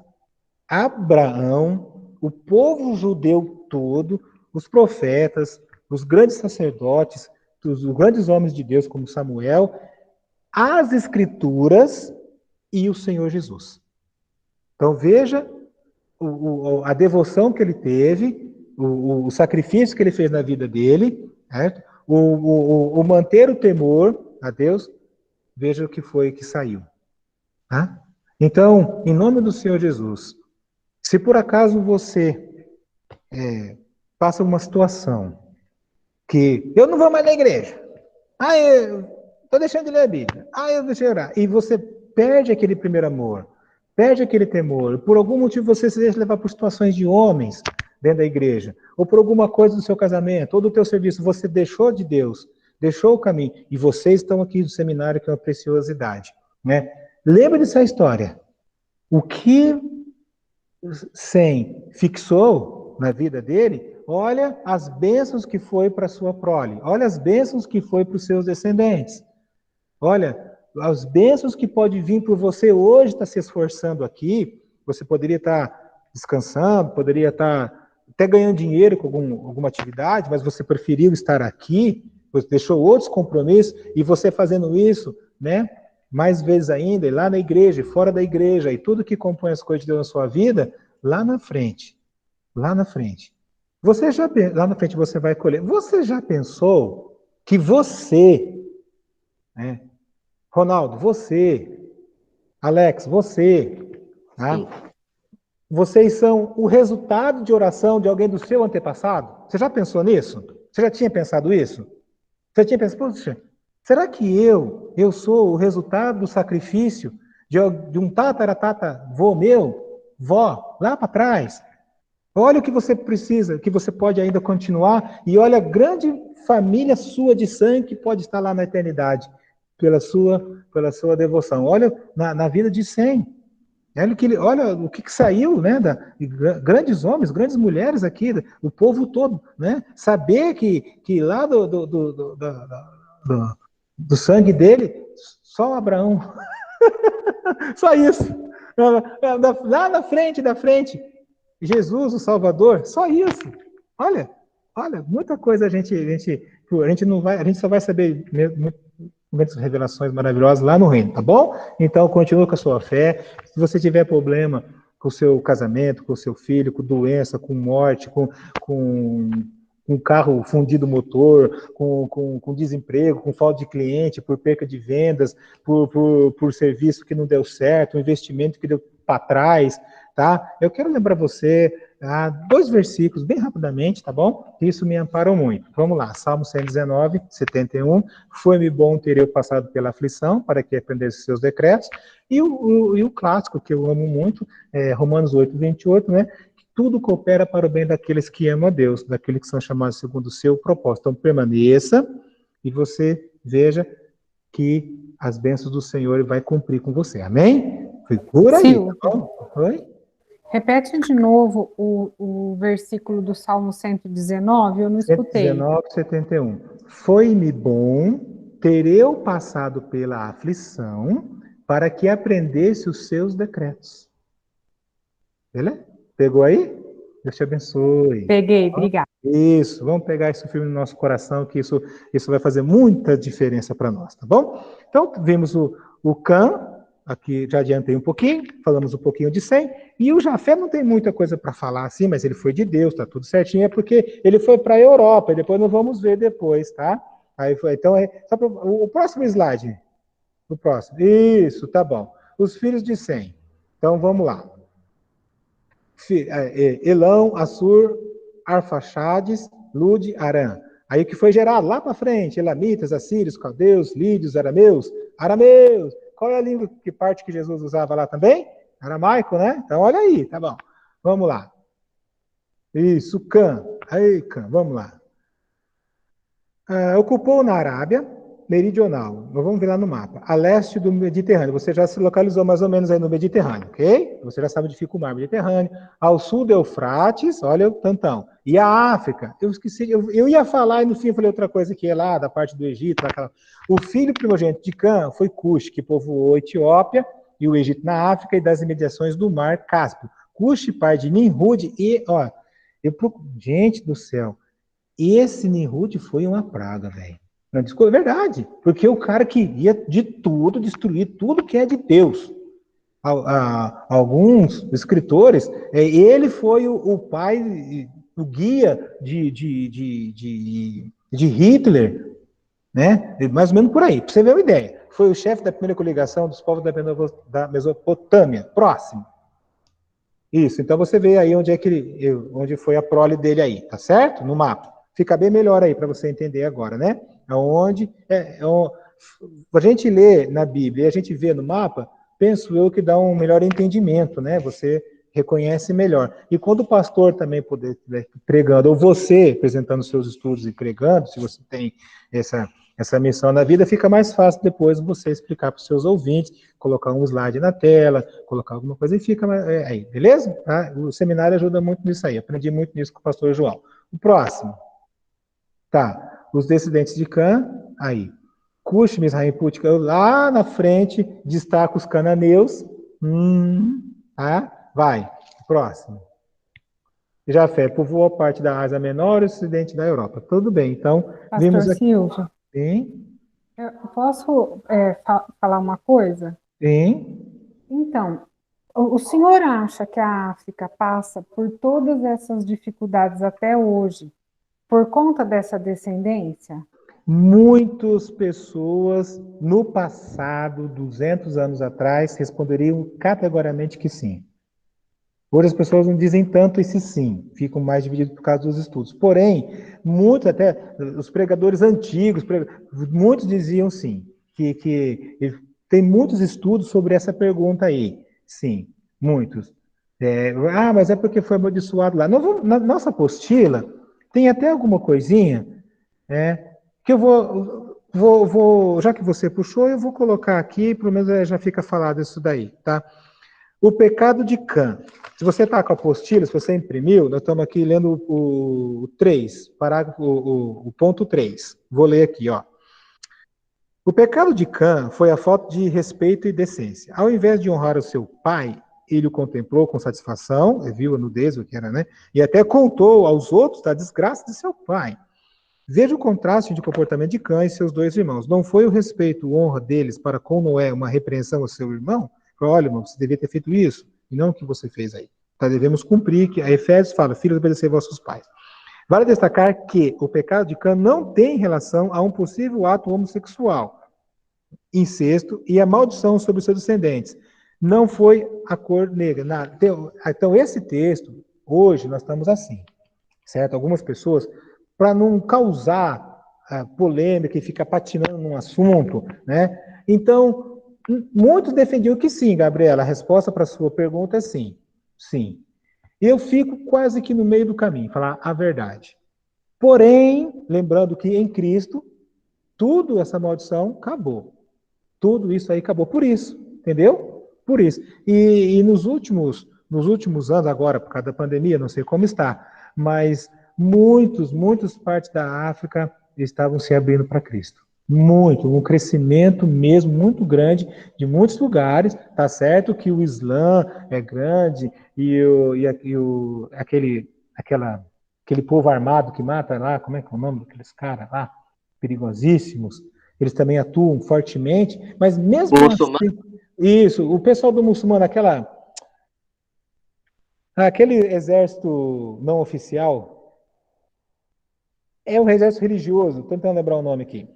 Abraão, o povo judeu todo, os profetas, os grandes sacerdotes, os grandes homens de Deus como Samuel, as Escrituras e o Senhor Jesus. Então veja a devoção que ele teve, o sacrifício que ele fez na vida dele, certo? O manter o temor a Deus, veja o que foi que saiu. Tá? Então, em nome do Senhor Jesus, se por acaso você passa uma situação que eu não vou mais na igreja, eu estou deixando de ler a Bíblia, eu deixei de orar, e você perde aquele primeiro amor, perde aquele temor, por algum motivo você se deixa levar por situações de homens, dentro da igreja, ou por alguma coisa do seu casamento, ou do teu serviço, você deixou de Deus, deixou o caminho, e vocês estão aqui no seminário, que é uma preciosidade, né? Lembra dessa história. O que Sem fixou na vida dele, olha as bênçãos que foi para sua prole, olha as bênçãos que foi para os seus descendentes, olha as bênçãos que pode vir por você hoje, está se esforçando aqui, você poderia estar descansando, poderia estar até ganhando dinheiro com alguma atividade, mas você preferiu estar aqui, você deixou outros compromissos, e você fazendo isso, né? Mais vezes ainda, e lá na igreja, e fora da igreja, e tudo que compõe as coisas de Deus na sua vida, lá na frente, lá na frente. Lá na frente você vai colher. Você já pensou que você, né, Ronaldo, você, Alex, você, tá? Vocês são o resultado de oração de alguém do seu antepassado? Você já pensou nisso? Você já tinha pensado isso? Você tinha pensado, poxa, será que eu sou o resultado do sacrifício de um tataravô meu, vó, lá para trás? Olha o que você precisa, que você pode ainda continuar, e olha a grande família sua de sangue que pode estar lá na eternidade, pela sua devoção. Olha na vida de Sem. Olha o que saiu, né, grandes homens, grandes mulheres aqui, o povo todo, né? Saber que lá do sangue dele, só Abraão. Só isso. Lá na frente, Jesus, o Salvador, só isso. Olha, muita coisa a gente não vai, a gente só vai saber muitas revelações maravilhosas lá no reino, tá bom? Então, continue com a sua fé. Se você tiver problema com o seu casamento, com o seu filho, com doença, com morte, com carro fundido motor, com desemprego, com falta de cliente, por perca de vendas, por serviço que não deu certo, um investimento que deu para trás, tá? Eu quero lembrar você 2 versículos, bem rapidamente, tá bom? Isso me ampara muito. Vamos lá, Salmo 119, 71. Foi-me bom ter eu passado pela aflição, para que aprendesse seus decretos. E o clássico, que eu amo muito, Romanos 8, 28, né? Tudo coopera para o bem daqueles que amam a Deus, daqueles que são chamados segundo o seu propósito. Então, permaneça e você veja que as bênçãos do Senhor vai cumprir com você. Amém? Foi por aí, Sim. tá bom? Oi? Repete de novo o versículo do Salmo 119, eu não escutei. 119, 71. Foi-me bom ter eu passado pela aflição para que aprendesse os seus decretos. Beleza? Pegou aí? Deus te abençoe. Peguei, obrigada. Isso, vamos pegar isso firme no nosso coração, que isso vai fazer muita diferença para nós, tá bom? Então, vimos o Cã, aqui já adiantei um pouquinho, falamos um pouquinho de Sem, e o Jafé não tem muita coisa para falar assim, mas ele foi de Deus, tá tudo certinho, é porque ele foi para a Europa, e depois nós vamos ver depois, tá? Aí foi, então, o próximo slide. O próximo. Isso, tá bom. Os filhos de Sem. Então, vamos lá. Elão, Assur, Arfaxades, Lude, Arã. Aí o que foi gerado lá para frente, elamitas, assírios, caldeus, lídios, arameus. Qual é a língua, que parte que Jesus usava lá também? Aramaico, né? Então olha aí, tá bom. Vamos lá. Isso, Cã. Aí, Cã, vamos lá. Ocupou na Arábia meridional, nós vamos ver lá no mapa, a leste do Mediterrâneo, você já se localizou mais ou menos aí no Mediterrâneo, ok? Você já sabe onde fica o mar Mediterrâneo, ao sul do Eufrates, olha o tantão, e a África, eu esqueci, eu ia falar e no fim eu falei outra coisa que é lá, da parte do Egito, o filho primogênito de Cã foi Cush, que povoou a Etiópia e o Egito na África e das imediações do mar Cáspio. Cush, pai de Nimrud, e, ó, gente do céu, esse Nimrud foi uma praga, velho. Não, desculpa, é verdade, porque o cara queria de tudo, destruir tudo que é de Deus. Alguns escritores, ele foi o pai, o guia de Hitler, né? Mais ou menos por aí, para você ver uma ideia. Foi o chefe da primeira coligação dos povos da Mesopotâmia, próximo. Isso, então você vê aí onde foi a prole dele aí, tá certo? No mapa. Fica bem melhor aí para você entender agora, né? A gente lê na Bíblia e a gente vê no mapa, penso eu que dá um melhor entendimento, né? Você reconhece melhor. E quando o pastor também puder estiver pregando, ou você apresentando seus estudos e pregando, se você tem essa missão na vida, fica mais fácil depois você explicar para os seus ouvintes, colocar um slide na tela, colocar alguma coisa e fica aí, beleza? Tá? O seminário ajuda muito nisso aí, aprendi muito nisso com o pastor João. O próximo, tá, os descendentes de Cã, aí, Cush, Mizraim, Put, lá na frente, destaca os cananeus, tá? Vai, próximo. Jafé povoou parte da Ásia Menor e o ocidente da Europa. Tudo bem, então, Pastor vimos aqui. Silvio, Sim, eu posso falar uma coisa? sim. Então, o senhor acha que a África passa por todas essas dificuldades até hoje por conta dessa descendência? Muitas pessoas no passado, 200 anos atrás, responderiam categoricamente que sim. Hoje as pessoas não dizem tanto esse sim, ficam mais divididos por causa dos estudos. Porém, muitos, até os pregadores antigos, muitos diziam sim, que tem muitos estudos sobre essa pergunta aí. Sim, muitos. Mas é porque foi amaldiçoado lá. Na nossa apostila, tem até alguma coisinha, que eu vou, já que você puxou, eu vou colocar aqui, pelo menos já fica falado isso daí, tá? O pecado de Cã. Se você está com a apostila, se você imprimiu, nós estamos aqui lendo o 3, parágrafo, o ponto 3. Vou ler aqui, ó. O pecado de Cã foi a falta de respeito e decência. Ao invés de honrar o seu pai, ele o contemplou com satisfação, viu a nudez, o que era, né? E até contou aos outros da desgraça de seu pai. Veja o contraste de comportamento de Cã e seus dois irmãos. Não foi o respeito, honra deles para com Noé uma repreensão ao seu irmão? Olha, irmão, você devia ter feito isso, e não o que você fez aí. Tá, devemos cumprir, que a Efésios fala, filhos, obedecer vossos pais. Vale destacar que o pecado de Cã não tem relação a um possível ato homossexual, incesto e a maldição sobre os seus descendentes. Não foi a cor negra. Então, esse texto, hoje, nós estamos assim, certo? Algumas pessoas, para não causar polêmica e ficar patinando num assunto, né? Então, muitos defendiam que sim, Gabriela. A resposta para a sua pergunta é sim. Sim. Eu fico quase que no meio do caminho, falar a verdade. Porém, lembrando que em Cristo, tudo essa maldição acabou. Tudo isso aí acabou. Por isso, entendeu? Por isso. E nos últimos anos, agora, por causa da pandemia, não sei como está, mas muitas partes da África estavam se abrindo para Cristo. Um crescimento mesmo muito grande de muitos lugares. Tá certo que o Islã é grande e aquele povo armado que mata lá, como é que é o nome daqueles caras lá, perigosíssimos, eles também atuam fortemente, mas mesmo assim, isso, o pessoal do muçulmano, aquele exército não oficial, é um exército religioso, tô tentando lembrar o nome aqui.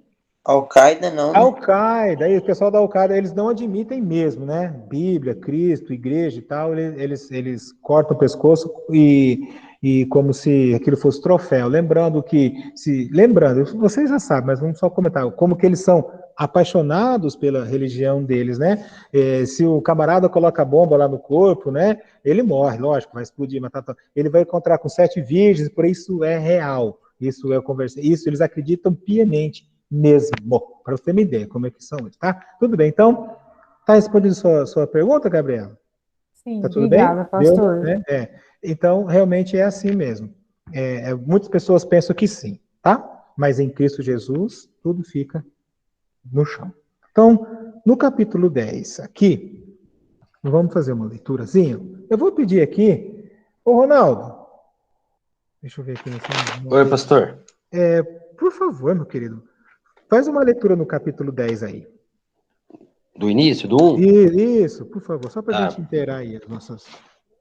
Al-Qaeda não, né? Al-Qaeda, aí o pessoal da Al-Qaeda, eles não admitem mesmo, né? Bíblia, Cristo, igreja e tal, eles cortam o pescoço e como se aquilo fosse troféu. Lembrando, vocês já sabem, mas vamos só comentar, como que eles são apaixonados pela religião deles, né? Se o camarada coloca bomba lá no corpo, né? Ele morre, lógico, vai explodir, matar. Ele vai encontrar com 7 virgens, por isso é real. Isso eles acreditam piamente mesmo, para você ter uma ideia como é que são eles, tá? Tudo bem, então, tá respondendo sua pergunta, Gabriela? Sim, tá tudo obrigada, bem? pastor. Deu, né? Então, realmente é assim mesmo. Muitas pessoas pensam que sim, tá? Mas em Cristo Jesus, tudo fica no chão. Então, no capítulo 10, aqui, vamos fazer uma leiturazinha. Eu vou pedir aqui, ô Ronaldo, deixa eu ver aqui. Oi, pastor. Por favor, meu querido, faz uma leitura no capítulo 10 aí. Do início, do 1? Isso, por favor, só para a gente inteirar aí as nossas...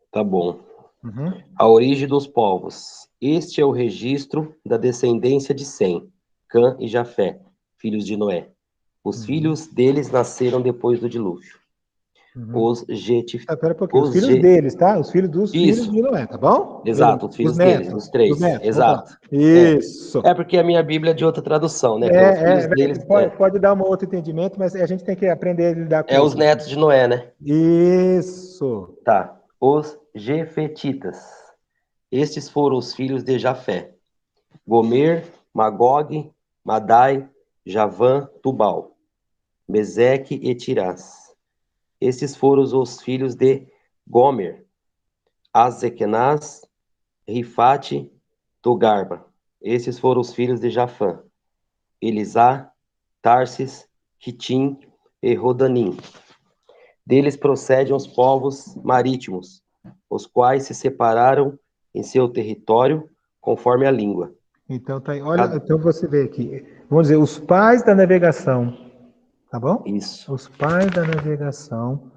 Tá bom. Uhum. A origem dos povos. Este é o registro da descendência de Sem, Cã e Jafé, filhos de Noé. Os filhos deles nasceram depois do dilúvio. Os Pera um pouquinho, os filhos deles, tá? Os filhos dos filhos Isso. de Noé, tá bom? Exato, os filhos deles, os 3. Os netos, exato. Isso. É porque a minha Bíblia é de outra tradução, né? Os filhos deles, pode dar um outro entendimento, mas a gente tem que aprender a lidar com os isso. netos de Noé, né? Isso. Tá. Os Jefetitas. Estes foram os filhos de Jafé: Gomer, Magog, Madai, Javã, Tubal, Meseque e Tirás. Estes foram os filhos de Gomer: Azequenaz, Rifate, Togarma. Estes foram os filhos de Jafã: Elisá, Tarsis, Quitim e Rodanim. Deles procedem os povos marítimos, os quais se separaram em seu território conforme a língua. Então, tá aí. Olha, então você vê aqui, vamos dizer, os pais da navegação, tá bom? Isso. Os pais da navegação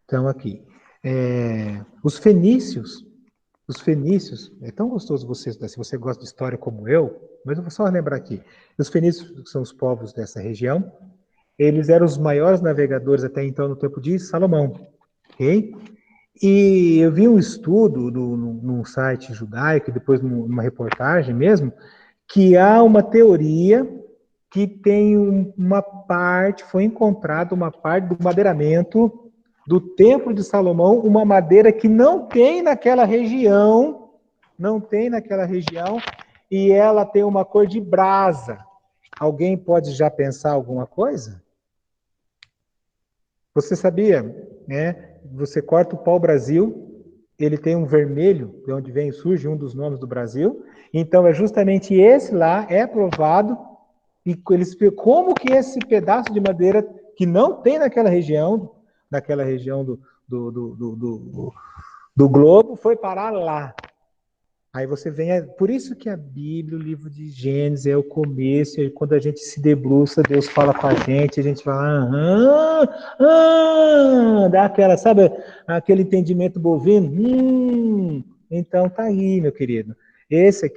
estão aqui. Os fenícios, é tão gostoso você estudar, se você gosta de história como eu, mas eu vou só lembrar aqui. Os fenícios, que são os povos dessa região, eles eram os maiores navegadores até então no tempo de Salomão, ok? E eu vi um estudo num site judaico, depois numa reportagem mesmo, que há uma teoria que tem uma parte, foi encontrada uma parte do madeiramento do Templo de Salomão, uma madeira que não tem naquela região, e ela tem uma cor de brasa. Alguém pode já pensar alguma coisa? Você sabia, né? Você corta o pau-brasil, ele tem um vermelho, de onde surge um dos nomes do Brasil. Então, é justamente esse lá, é provado, e como que esse pedaço de madeira, que não tem naquela região do globo, foi parar lá. Aí você vem, por isso que a Bíblia, o livro de Gênesis, é o começo, e quando a gente se debruça, Deus fala com a gente fala, dá aquela, sabe, aquele entendimento bovino, então tá aí, meu querido. Esse,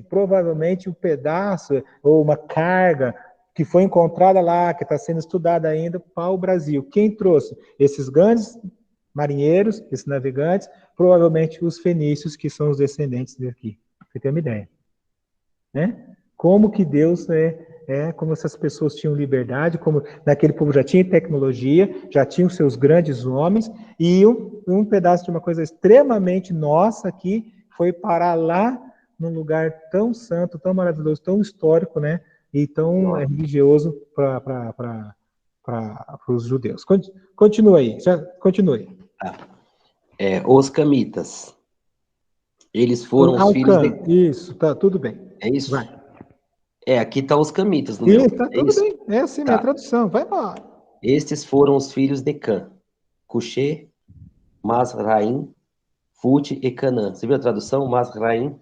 provavelmente um pedaço, ou uma carga, que foi encontrada lá, que está sendo estudada ainda para o Brasil. Quem trouxe? Esses grandes marinheiros, esses navegantes, provavelmente os fenícios, que são os descendentes daqui. Você tem uma ideia, né? Como que Deus como essas pessoas tinham liberdade, como naquele povo já tinha tecnologia, já tinham seus grandes homens, e um pedaço de uma coisa extremamente nossa aqui foi parar lá num lugar tão santo, tão maravilhoso, tão histórico, né? E tão religioso para os judeus. Continua aí, continue. Os camitas. Eles foram os filhos de... Isso, tá, tudo bem. É isso? Vai. Aqui tá os camitas no Isso, meu. tá tudo bem. É assim, minha tradução. Vai embora. Estes foram os filhos de Cã: Cuxê, Masraim, Fute e Canã. Você viu a tradução? Masraim,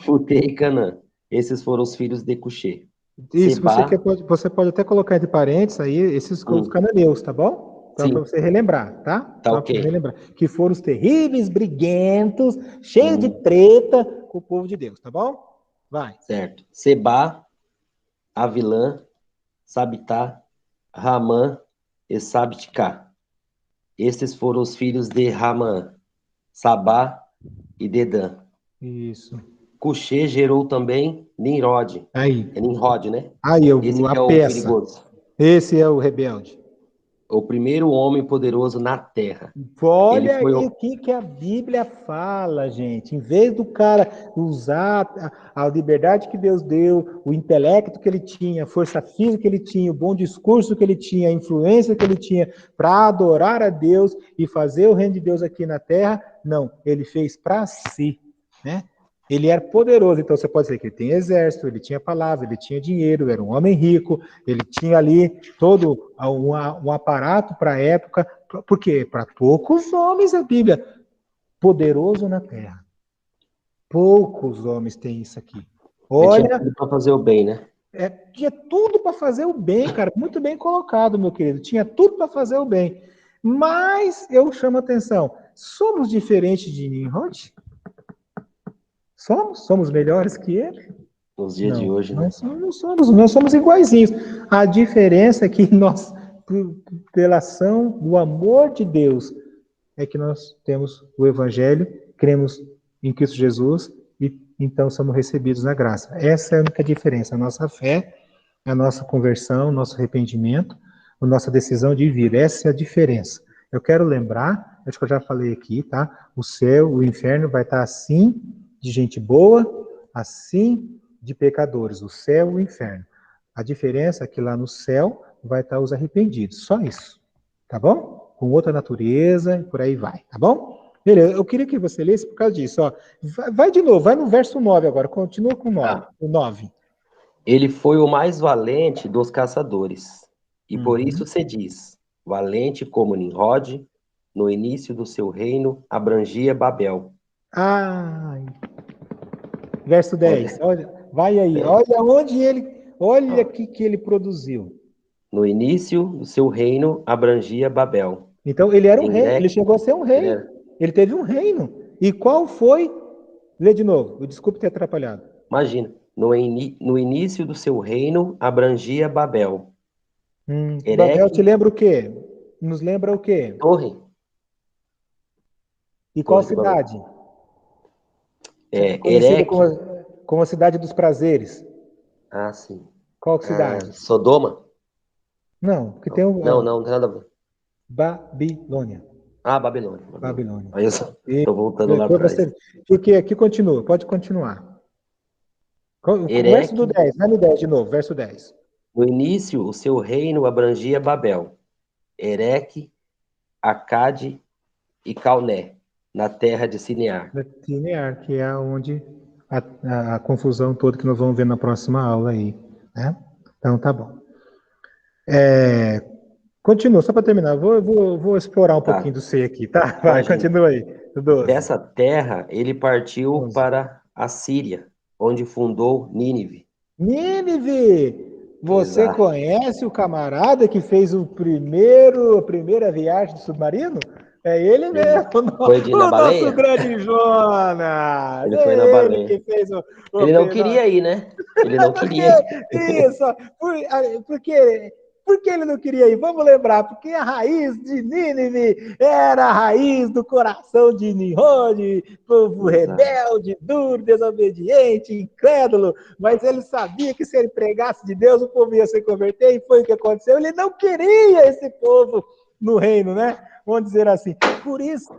Fute e Canã. Esses foram os filhos de Cuxê. Isso, Sebá, você pode até colocar entre parênteses aí esses os cananeus, tá bom? Então, para você relembrar, tá? Tá, ok. Pra relembrar. Que foram os terríveis, briguentos, cheios de treta com o povo de Deus, tá bom? Vai. Certo. Sebá, Avilã, Sabitá, Ramã e Sabitcá. Estes foram os filhos de Ramã, Sabá e Dedã. Isso. Cuxê gerou também Nimrod. Aí. É Nimrod, né? Aí, Esse a que é o peça. perigoso. Esse é o rebelde. O primeiro homem poderoso na Terra. Olha aí o que a Bíblia fala, gente. Em vez do cara usar a liberdade que Deus deu, o intelecto que ele tinha, a força física que ele tinha, o bom discurso que ele tinha, a influência que ele tinha para adorar a Deus e fazer o reino de Deus aqui na Terra, não, ele fez para si, né? Ele era poderoso, então você pode dizer que ele tem exército, ele tinha palavra, ele tinha dinheiro, era um homem rico, ele tinha ali todo um aparato para a época. Por quê? Para poucos homens a Bíblia. Poderoso na terra. Poucos homens têm isso aqui. Olha. Tinha tudo para fazer o bem, né? Tinha tudo para fazer o bem, cara. Muito bem colocado, meu querido. Tinha tudo para fazer o bem. Mas eu chamo a atenção. Somos diferentes de Nimrod? Somos melhores que ele? Nos dias de hoje, né? Nós somos iguaizinhos. A diferença é que nós, pela ação do amor de Deus, é que nós temos o Evangelho, cremos em Cristo Jesus e então somos recebidos na graça. Essa é a única diferença. A nossa fé, a nossa conversão, o nosso arrependimento, a nossa decisão de vir. Essa é a diferença. Eu quero lembrar, acho que eu já falei aqui, tá? O céu, o inferno vai estar assim de gente boa, assim de pecadores. O céu e o inferno. A diferença é que lá no céu vai estar os arrependidos. Só isso. Tá bom? Com outra natureza e por aí vai. Tá bom? Beleza, eu queria que você lesse por causa disso. Ó. Vai de novo, vai no verso 9 agora. Continua com o 9. Tá. O 9. Ele foi o mais valente dos caçadores, e por isso Uhum. se diz, valente como Nimrod, no início do seu reino, abrangia Babel. Ai, verso 10. Olha, Olha, vai aí. 10. Olha onde ele. Olha Ó, o que ele produziu. no início do seu reino, abrangia Babel. Então, ele era um rei. Ele Erec, chegou a ser um ele rei. era, Ele teve um reino. E qual foi? Lê de novo. Desculpe ter atrapalhado. imagina, no início do seu reino, abrangia Babel. Babel te Erec, lembra o quê? Nos lembra o quê? torre, E qual torre de Babel. cidade? Conhecida Erec, como a cidade dos prazeres. ah, sim. Qual Ah, cidade? Sodoma? Não, porque tem Não, não tem nada a ver. Babilônia. Ah, Babilônia. Babilônia. Aí eu só E, tô voltando lá atrás. porque aqui continua, pode continuar. O verso do Erec, 10, vai no 10 de novo, verso 10. no início, o seu reino abrangia Babel, Erec, Acade e Calné, na terra de Sinear. Linear, que é onde a confusão toda que nós vamos ver na próxima aula aí. Né? Então, tá bom. Continua, só para terminar. Vou explorar um Tá, pouquinho do C aqui, tá? Vai, imagina. continua aí. Do 12. Dessa terra, ele partiu 11. para a Síria, onde fundou Nínive. Nínive! Você Exato. conhece o camarada que fez a primeira viagem de submarino? É ele mesmo, Foi de ir na o nosso baleia? grande Jonas! Ele foi na É ele baleia. que fez Ele não queria ir, né? Ele não Porque, queria. isso, porque ele não queria ir? Vamos lembrar, porque a raiz de Nínive era a raiz do coração de Nimrod, povo Exato. rebelde, duro, desobediente, incrédulo, mas ele sabia que se ele pregasse de Deus, o povo ia se converter, e foi o que aconteceu. Ele não queria esse povo no reino, né? Vamos dizer assim. Por isso,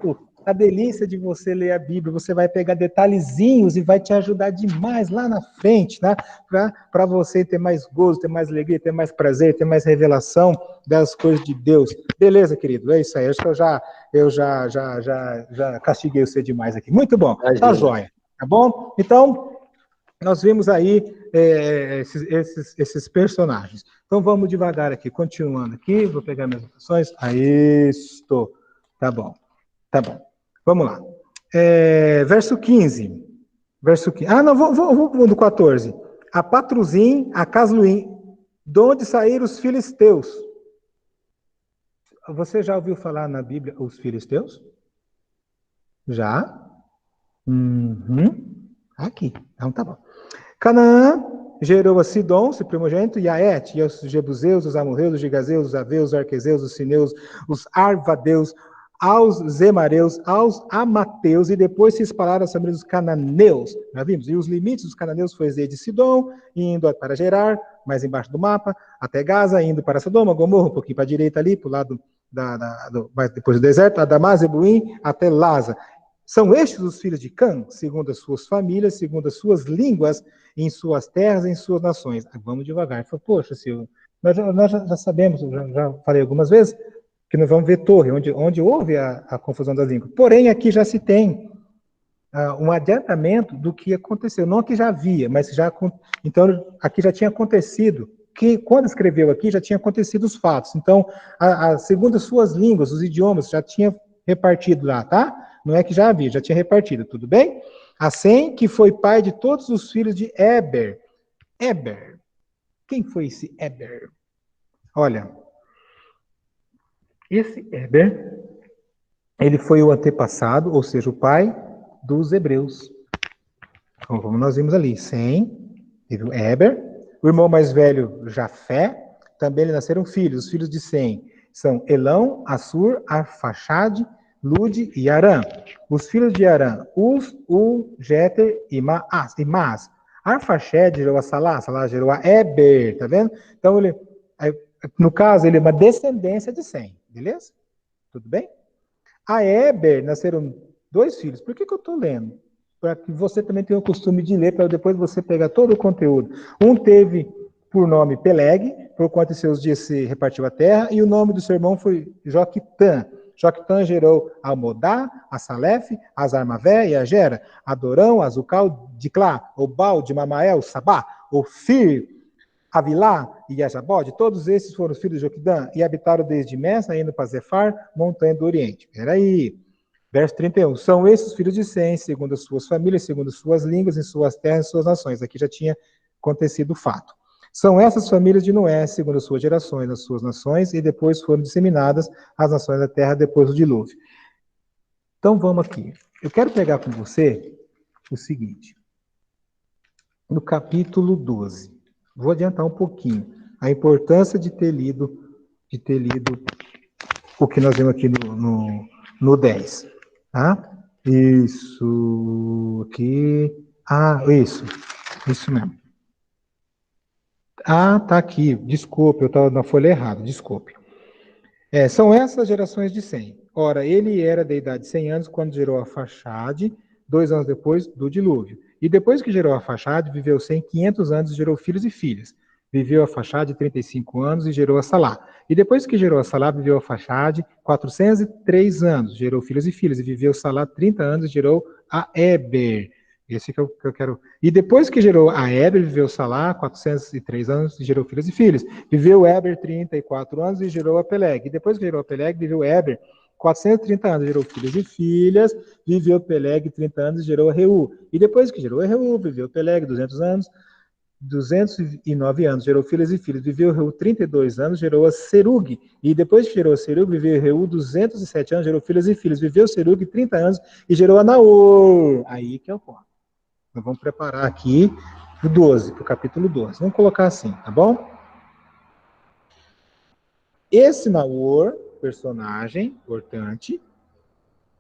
a delícia de você ler a Bíblia, você vai pegar detalhezinhos e vai te ajudar demais lá na frente, né? Para você ter mais gozo, ter mais alegria, ter mais prazer, ter mais revelação das coisas de Deus. Beleza, querido? É isso aí. Acho que eu já castiguei você demais aqui. Muito bom. Tá Imagina. joia. Tá bom? Então, nós vimos aí esses personagens. Então, vamos devagar aqui. Continuando aqui. Vou pegar minhas anotações. Isto. Tá bom. Tá bom. Vamos lá. Verso 15. Verso 15. Ah, não, vou do 14. A Patruzim, a Casluim, de onde saíram os filisteus? Você já ouviu falar na Bíblia os filisteus? Já? Aqui. Então tá bom. Canaã gerou a Sidom, seu primogênito, e a Et, e os Jebuseus, os Amorreus, os Gigazeus, os Aveus, os Arquezeus, os Sineus, os Arvadeus, aos Zemareus, aos Amateus, e depois se espalharam as famílias dos cananeus. Já vimos? E os limites dos cananeus foi desde Sidom, indo para Gerar, mais embaixo do mapa, até Gaza, indo para Sodoma, Gomorra, um pouquinho para a direita ali, para o lado depois do deserto, Adamá, Zebuim, até Laza. São estes os filhos de Cã, segundo as suas famílias, segundo as suas línguas, em suas terras, em suas nações. Vamos devagar. Fala, poxa, Silvio, nós já sabemos, já falei algumas vezes, que nós vamos ver torre, onde houve a confusão das línguas. Porém, aqui já se tem um adiantamento do que aconteceu. Não que já havia, mas já... Então, aqui já tinha acontecido, que quando escreveu aqui, já tinha acontecido os fatos. Então, segundo as suas línguas, os idiomas, já tinha repartido lá, tá? Não é que já havia, já tinha repartido, tudo bem? Assim que foi pai de todos os filhos de Eber. Eber. Quem foi esse Eber? Olha, esse Eber, ele foi o antepassado, ou seja, o pai dos hebreus. Como nós vimos ali, Sem, teve o Eber, o irmão mais velho, Jafé, também lhe nasceram filhos. Os filhos de Sem são Elão, Assur, Arfaxade, Lude e Arã. Os filhos de Arã, Uz, Jeter e Mas. Arfaxade gerou a Salá gerou a Eber, tá vendo? Então, no caso, ele é uma descendência de Sem, beleza? Tudo bem? A Eber nasceram 2 filhos. Por que eu estou lendo? Para que você também tenha o costume de ler, para depois você pegar todo o conteúdo. Um teve por nome Peleg, por quanto em seus dias se repartiu a terra, e o nome do seu irmão foi Joquitã. Joquitã gerou a Modá, a Salef, a Zarmavé e a Gera, Adorão, Azucal, Diclá, Obal, de Mamael, Sabá, Ofir, Avilá e Jabode, todos esses foram filhos de Joquidã e habitaram desde Messa, indo para Zefar, montanha do Oriente. Peraí. Verso 31. São esses filhos de Sem, segundo as suas famílias, segundo as suas línguas, em suas terras e suas nações. Aqui já tinha acontecido o fato. São essas famílias de Noé, segundo as suas gerações, as suas nações, e depois foram disseminadas as nações da terra depois do dilúvio. Então vamos aqui. Eu quero pegar com você o seguinte. No capítulo 12. Vou adiantar um pouquinho. A importância de ter lido o que nós vemos aqui no 10. Tá? Isso aqui. Ah, isso mesmo. Ah, tá aqui. Desculpe, eu estava na folha errada, desculpe. São essas gerações de Sem. Ora, ele era da idade de 100 anos quando gerou a Faxade, 2 anos depois do dilúvio. E depois que gerou a Faxade, viveu 100, 500 anos e gerou filhos e filhas. Viveu a Faxade 35 anos e gerou a Salá. E depois que gerou a Salá, viveu a Faxade 403 anos, gerou filhos e filhas. E viveu Salá 30 anos e gerou a Eber. Esse que eu quero. E depois que gerou a Eber, viveu Salá 403 anos e gerou filhos e filhas. Viveu Eber 34 anos e gerou a Peleg. E depois que gerou a Peleg, viveu Eber 430 anos, gerou filhos e filhas. Viveu Peleg 30 anos e gerou a Reu. E depois que gerou a Reu, viveu Peleg 200 anos, 209 anos, gerou filhos e filhos. Viveu Reu 32 anos, gerou a Serug. E depois que gerou a Serug, viveu Reu 207 anos, gerou filhos e filhos. Viveu Serug 30 anos e gerou a Naor. Aí que é o ponto. Nós vamos preparar aqui o 12, para o capítulo 12. Vamos colocar assim, tá bom? Esse Naor, personagem importante,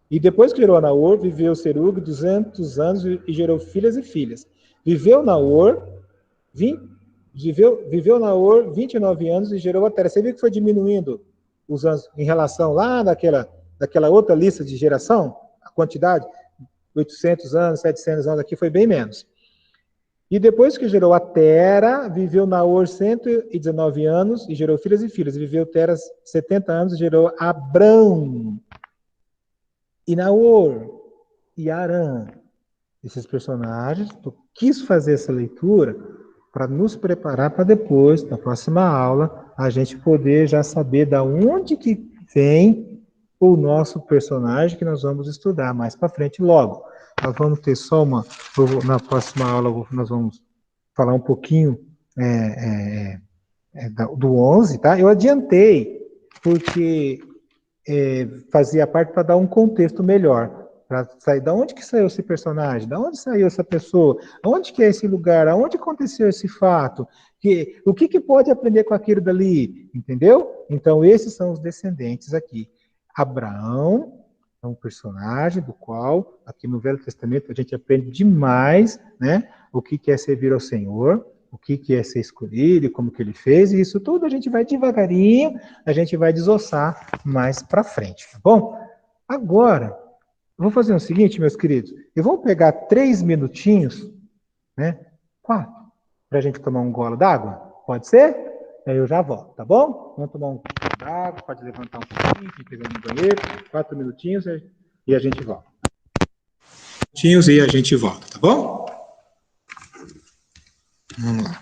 e depois que gerou a Naor, viveu Serug 200 anos e gerou filhas e filhas. Viveu Naor, viveu Naor 29 anos e gerou a Tera. Você viu que foi diminuindo os anos em relação lá daquela outra lista de geração? A quantidade, 800 anos, 700 anos, aqui foi bem menos. E depois que gerou a Tera, viveu Naor 119 anos e gerou filhas e filhas. Viveu Tera 70 anos e gerou Abrão. E Naor e Arã. Esses personagens, eu quis fazer essa leitura para nos preparar para depois, na próxima aula, a gente poder já saber da onde que vem o nosso personagem que nós vamos estudar mais para frente logo. Nós vamos ter só na próxima aula nós vamos falar um pouquinho do 11, tá? Eu adiantei, porque fazia parte para dar um contexto melhor. Para sair, da onde que saiu esse personagem? Da onde saiu essa pessoa? Onde que é esse lugar? Aonde aconteceu esse fato? O que pode aprender com aquilo dali? Entendeu? Então, esses são os descendentes aqui. Abraão é um personagem do qual, aqui no Velho Testamento, a gente aprende demais, né? O que é servir ao Senhor, o que é ser escolhido, como que ele fez, e isso tudo a gente vai devagarinho, a gente vai desossar mais para frente, tá bom? Agora, eu vou fazer o seguinte, meus queridos, eu vou pegar 3 minutinhos, né? 4, para a gente tomar um golo d'água, pode ser? Aí eu já volto, tá bom? Vamos tomar um golo d'água, pode levantar um pouquinho, quem quiser no banheiro, 4 minutinhos e a gente volta. Minutinhos e a gente volta, tá bom? Vamos lá.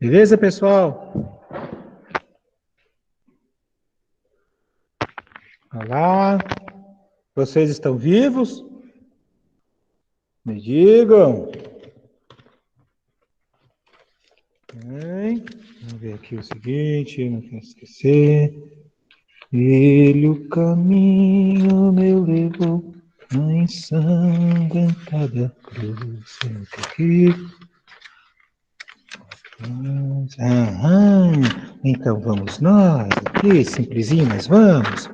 Beleza, pessoal? Olá. Vocês estão vivos? Me digam. Bem, vamos ver aqui o seguinte, não quero esquecer. Ele o caminho meu levou na ensanguentada cruz. Aqui. Então vamos nós aqui, simplesinho, mas vamos.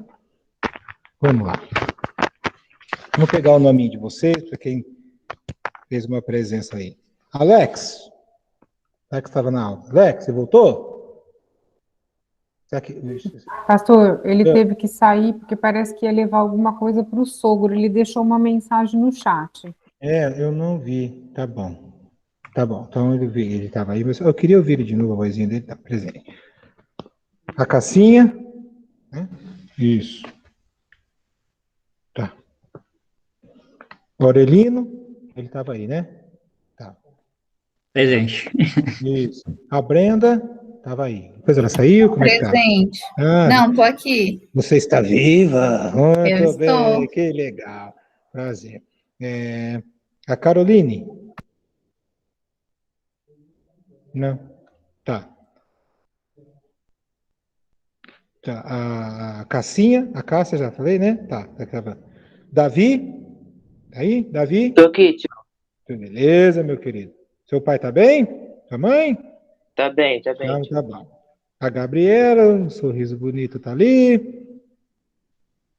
Vamos lá. Vamos pegar o nominho de vocês, para quem fez uma presença aí. Alex. Alex estava na aula. Alex, você voltou? Pastor, ele teve que sair porque parece que ia levar alguma coisa para o sogro. Ele deixou uma mensagem no chat. Eu não vi. Tá bom. Tá bom. Então ele estava aí, mas eu queria ouvir ele de novo, a vozinha dele está presente. A Cassinha. Né? Isso. Tá. O Aurelino, ele estava aí, né? Tá. Presente. Isso. A Brenda estava aí. Depois ela saiu? Como é que tá? Presente. Não, tô aqui. Você está viva? Eu Muito bem, estou. que legal. Prazer. A Caroline? Não. Tá. A Cassinha? A Cássia, já falei, né? Tá. Davi? Aí, Davi? Tô aqui, tio. Beleza, meu querido. Seu pai tá bem? Sua mãe? Tá bem, tio. Tá bom. A Gabriela, um sorriso bonito tá ali.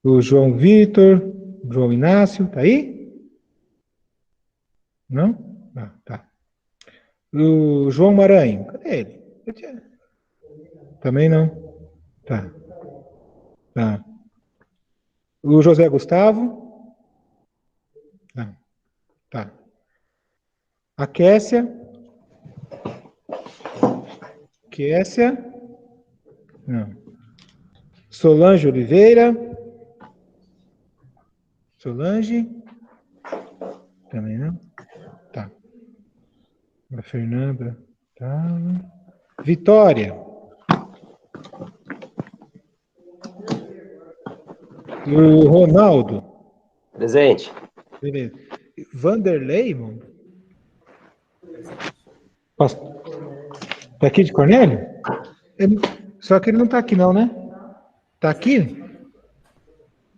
O João Vitor, o João Inácio, tá aí? Não? Ah, tá. O João Maranhão, cadê ele? Também não. Tá. Tá. O José Gustavo? Não. Tá. A Kécia? Não. Solange Oliveira? Solange? Também não. Tá. A Fernanda? Tá. Vitória? O Ronaldo? Presente. Beleza. Vanderlei, mano? Tá aqui de Cornélio? Só que ele não tá aqui não, né? Tá aqui?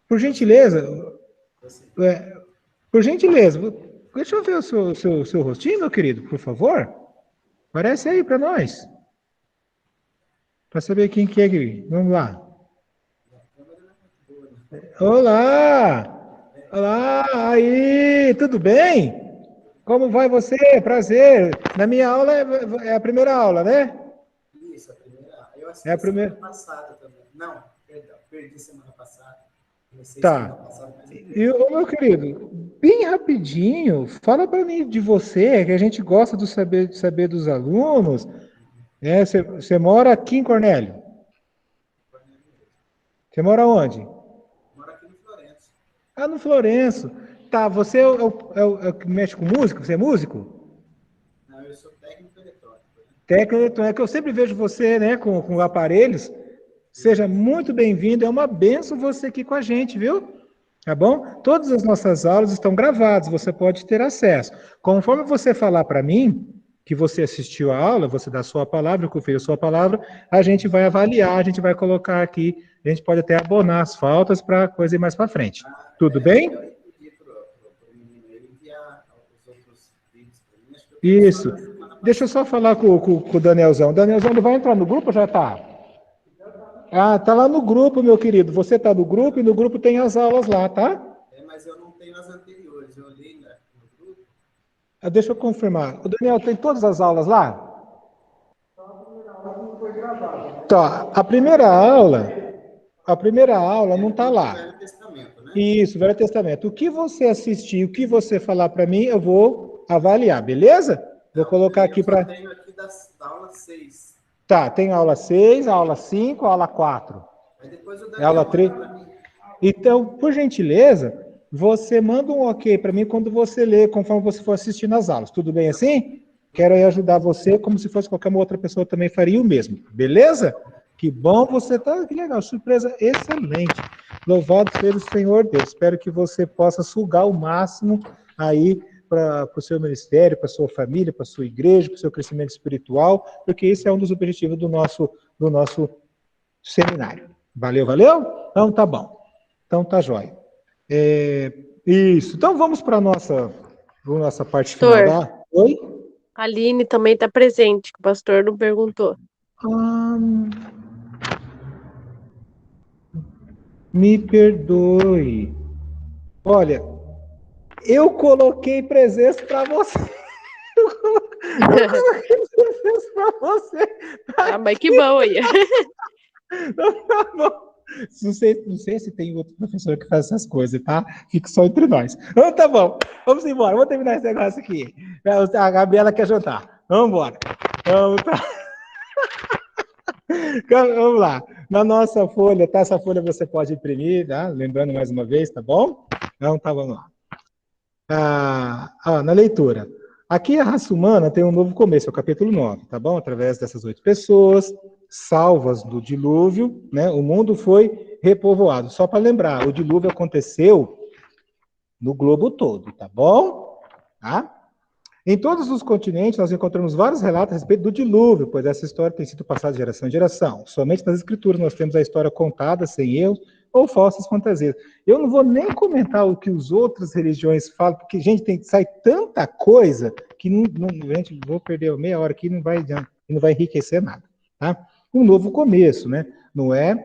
Por gentileza. Deixa eu ver o seu rostinho, meu querido, por favor. Aparece aí para nós. Para saber quem que é que... Vamos lá. Olá! Olá! Aí! Tudo bem? Como vai você? Prazer! Na minha aula é a primeira aula, né? Isso, a primeira. Eu assisti É a primeira. semana passada também. Não, perdão, perdi semana passada. Tá. E, meu querido, bem rapidinho, fala para mim de você, que a gente gosta de saber dos alunos. Você mora aqui em Cornélio? Você mora onde? Moro aqui no Florenço. Ah, no Florenço. Tá, você é o que mexe com música? Você é músico? Não, eu sou técnico eletrônico. Técnico eletrônico, eu sempre vejo você, né, com aparelhos. Seja muito bem-vindo, é uma benção você aqui com a gente, viu? Tá bom? Todas as nossas aulas estão gravadas, você pode ter acesso. Conforme você falar para mim que você assistiu a aula, você dá a sua palavra, eu confiro a sua palavra, a gente vai avaliar, a gente vai colocar aqui, a gente pode até abonar as faltas para a coisa ir mais para frente. Tudo bem? Eu pedi para o menino enviar os outros vídeos para mim. Isso. Deixa eu só falar com o Danielzão. O Danielzão, ele vai entrar no grupo ou já está? Ah, tá lá no grupo, meu querido. Você tá no grupo e no grupo tem as aulas lá, tá? Mas eu não tenho as anteriores. Eu olhei no grupo. Deixa eu confirmar. O Daniel, tem todas as aulas lá? Tá, a primeira aula não tá lá. Velho Testamento, né? Isso, Velho Testamento. O que você assistir, o que você falar para mim, eu vou avaliar, beleza? Vou colocar aqui para... Eu tenho aqui da aula 6. Tá, tem a aula 6, a aula 5, a aula 4. Aí depois o É a aula 3. Então, por gentileza, você manda um ok para mim quando você lê, conforme você for assistindo as aulas. Tudo bem assim? quero aí ajudar você, como se fosse qualquer outra pessoa também faria o mesmo. Beleza? Que bom você tá, que legal, surpresa excelente. Louvado seja o Senhor Deus. Espero que você possa sugar o máximo aí para o seu ministério, para a sua família, para a sua igreja, para o seu crescimento espiritual, porque esse é um dos objetivos do nosso seminário. Valeu, valeu? Então tá bom. Então tá jóia. Isso. Então vamos para a nossa parte final da... Oi? A Aline também está presente, que o pastor não perguntou. Me perdoe. Olha, eu coloquei presença para você. Eu coloquei presença para você. Ah, mas que bom aí. Tá bom. Não sei se tem outro professor que faz essas coisas, tá? Fica só entre nós. Então tá bom. Vamos embora. Vamos terminar esse negócio aqui. A Gabriela quer jantar. Vamos embora. Vamos lá. Na nossa folha, tá? Essa folha você pode imprimir, tá? Lembrando mais uma vez, tá bom? Então tá, vamos lá. Na leitura. Aqui a raça humana tem um novo começo, é o capítulo 9, tá bom? Através dessas 8 pessoas, salvas do dilúvio, né? O mundo foi repovoado. Só para lembrar, o dilúvio aconteceu no globo todo, tá bom? Tá? Em todos os continentes, nós encontramos vários relatos a respeito do dilúvio, pois essa história tem sido passada de geração em geração. Somente nas escrituras nós temos a história contada, sem erros ou falsas fantasias. Eu não vou nem comentar o que as outras religiões falam, porque, gente, sai tanta coisa que gente, vou perder meia hora aqui e não vai enriquecer nada. Tá? Um novo começo, né? Noé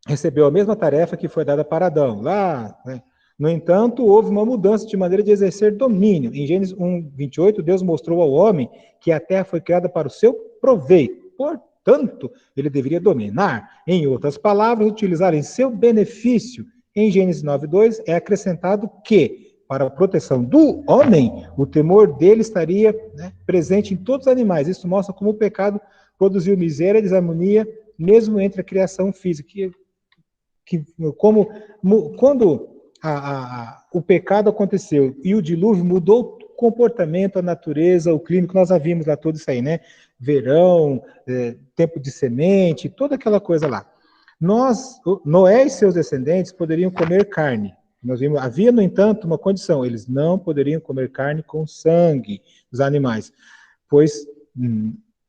recebeu a mesma tarefa que foi dada para Adão, lá, né? No entanto, houve uma mudança de maneira de exercer domínio. Em Gênesis 1:28, Deus mostrou ao homem que a terra foi criada para o seu proveito. Portanto, ele deveria dominar. Em outras palavras, utilizar em seu benefício. Em Gênesis 9:2, é acrescentado que, para a proteção do homem, o temor dele estaria, né, presente em todos os animais. Isso mostra como o pecado produziu miséria e desarmonia, mesmo entre a criação física. Quando o pecado aconteceu e o dilúvio mudou o comportamento, a natureza, o clima, que nós já vimos lá, tudo isso aí, né? Verão, tempo de semente, toda aquela coisa lá. Noé e seus descendentes poderiam comer carne. Nós vimos, havia, no entanto, uma condição: eles não poderiam comer carne com sangue dos animais, pois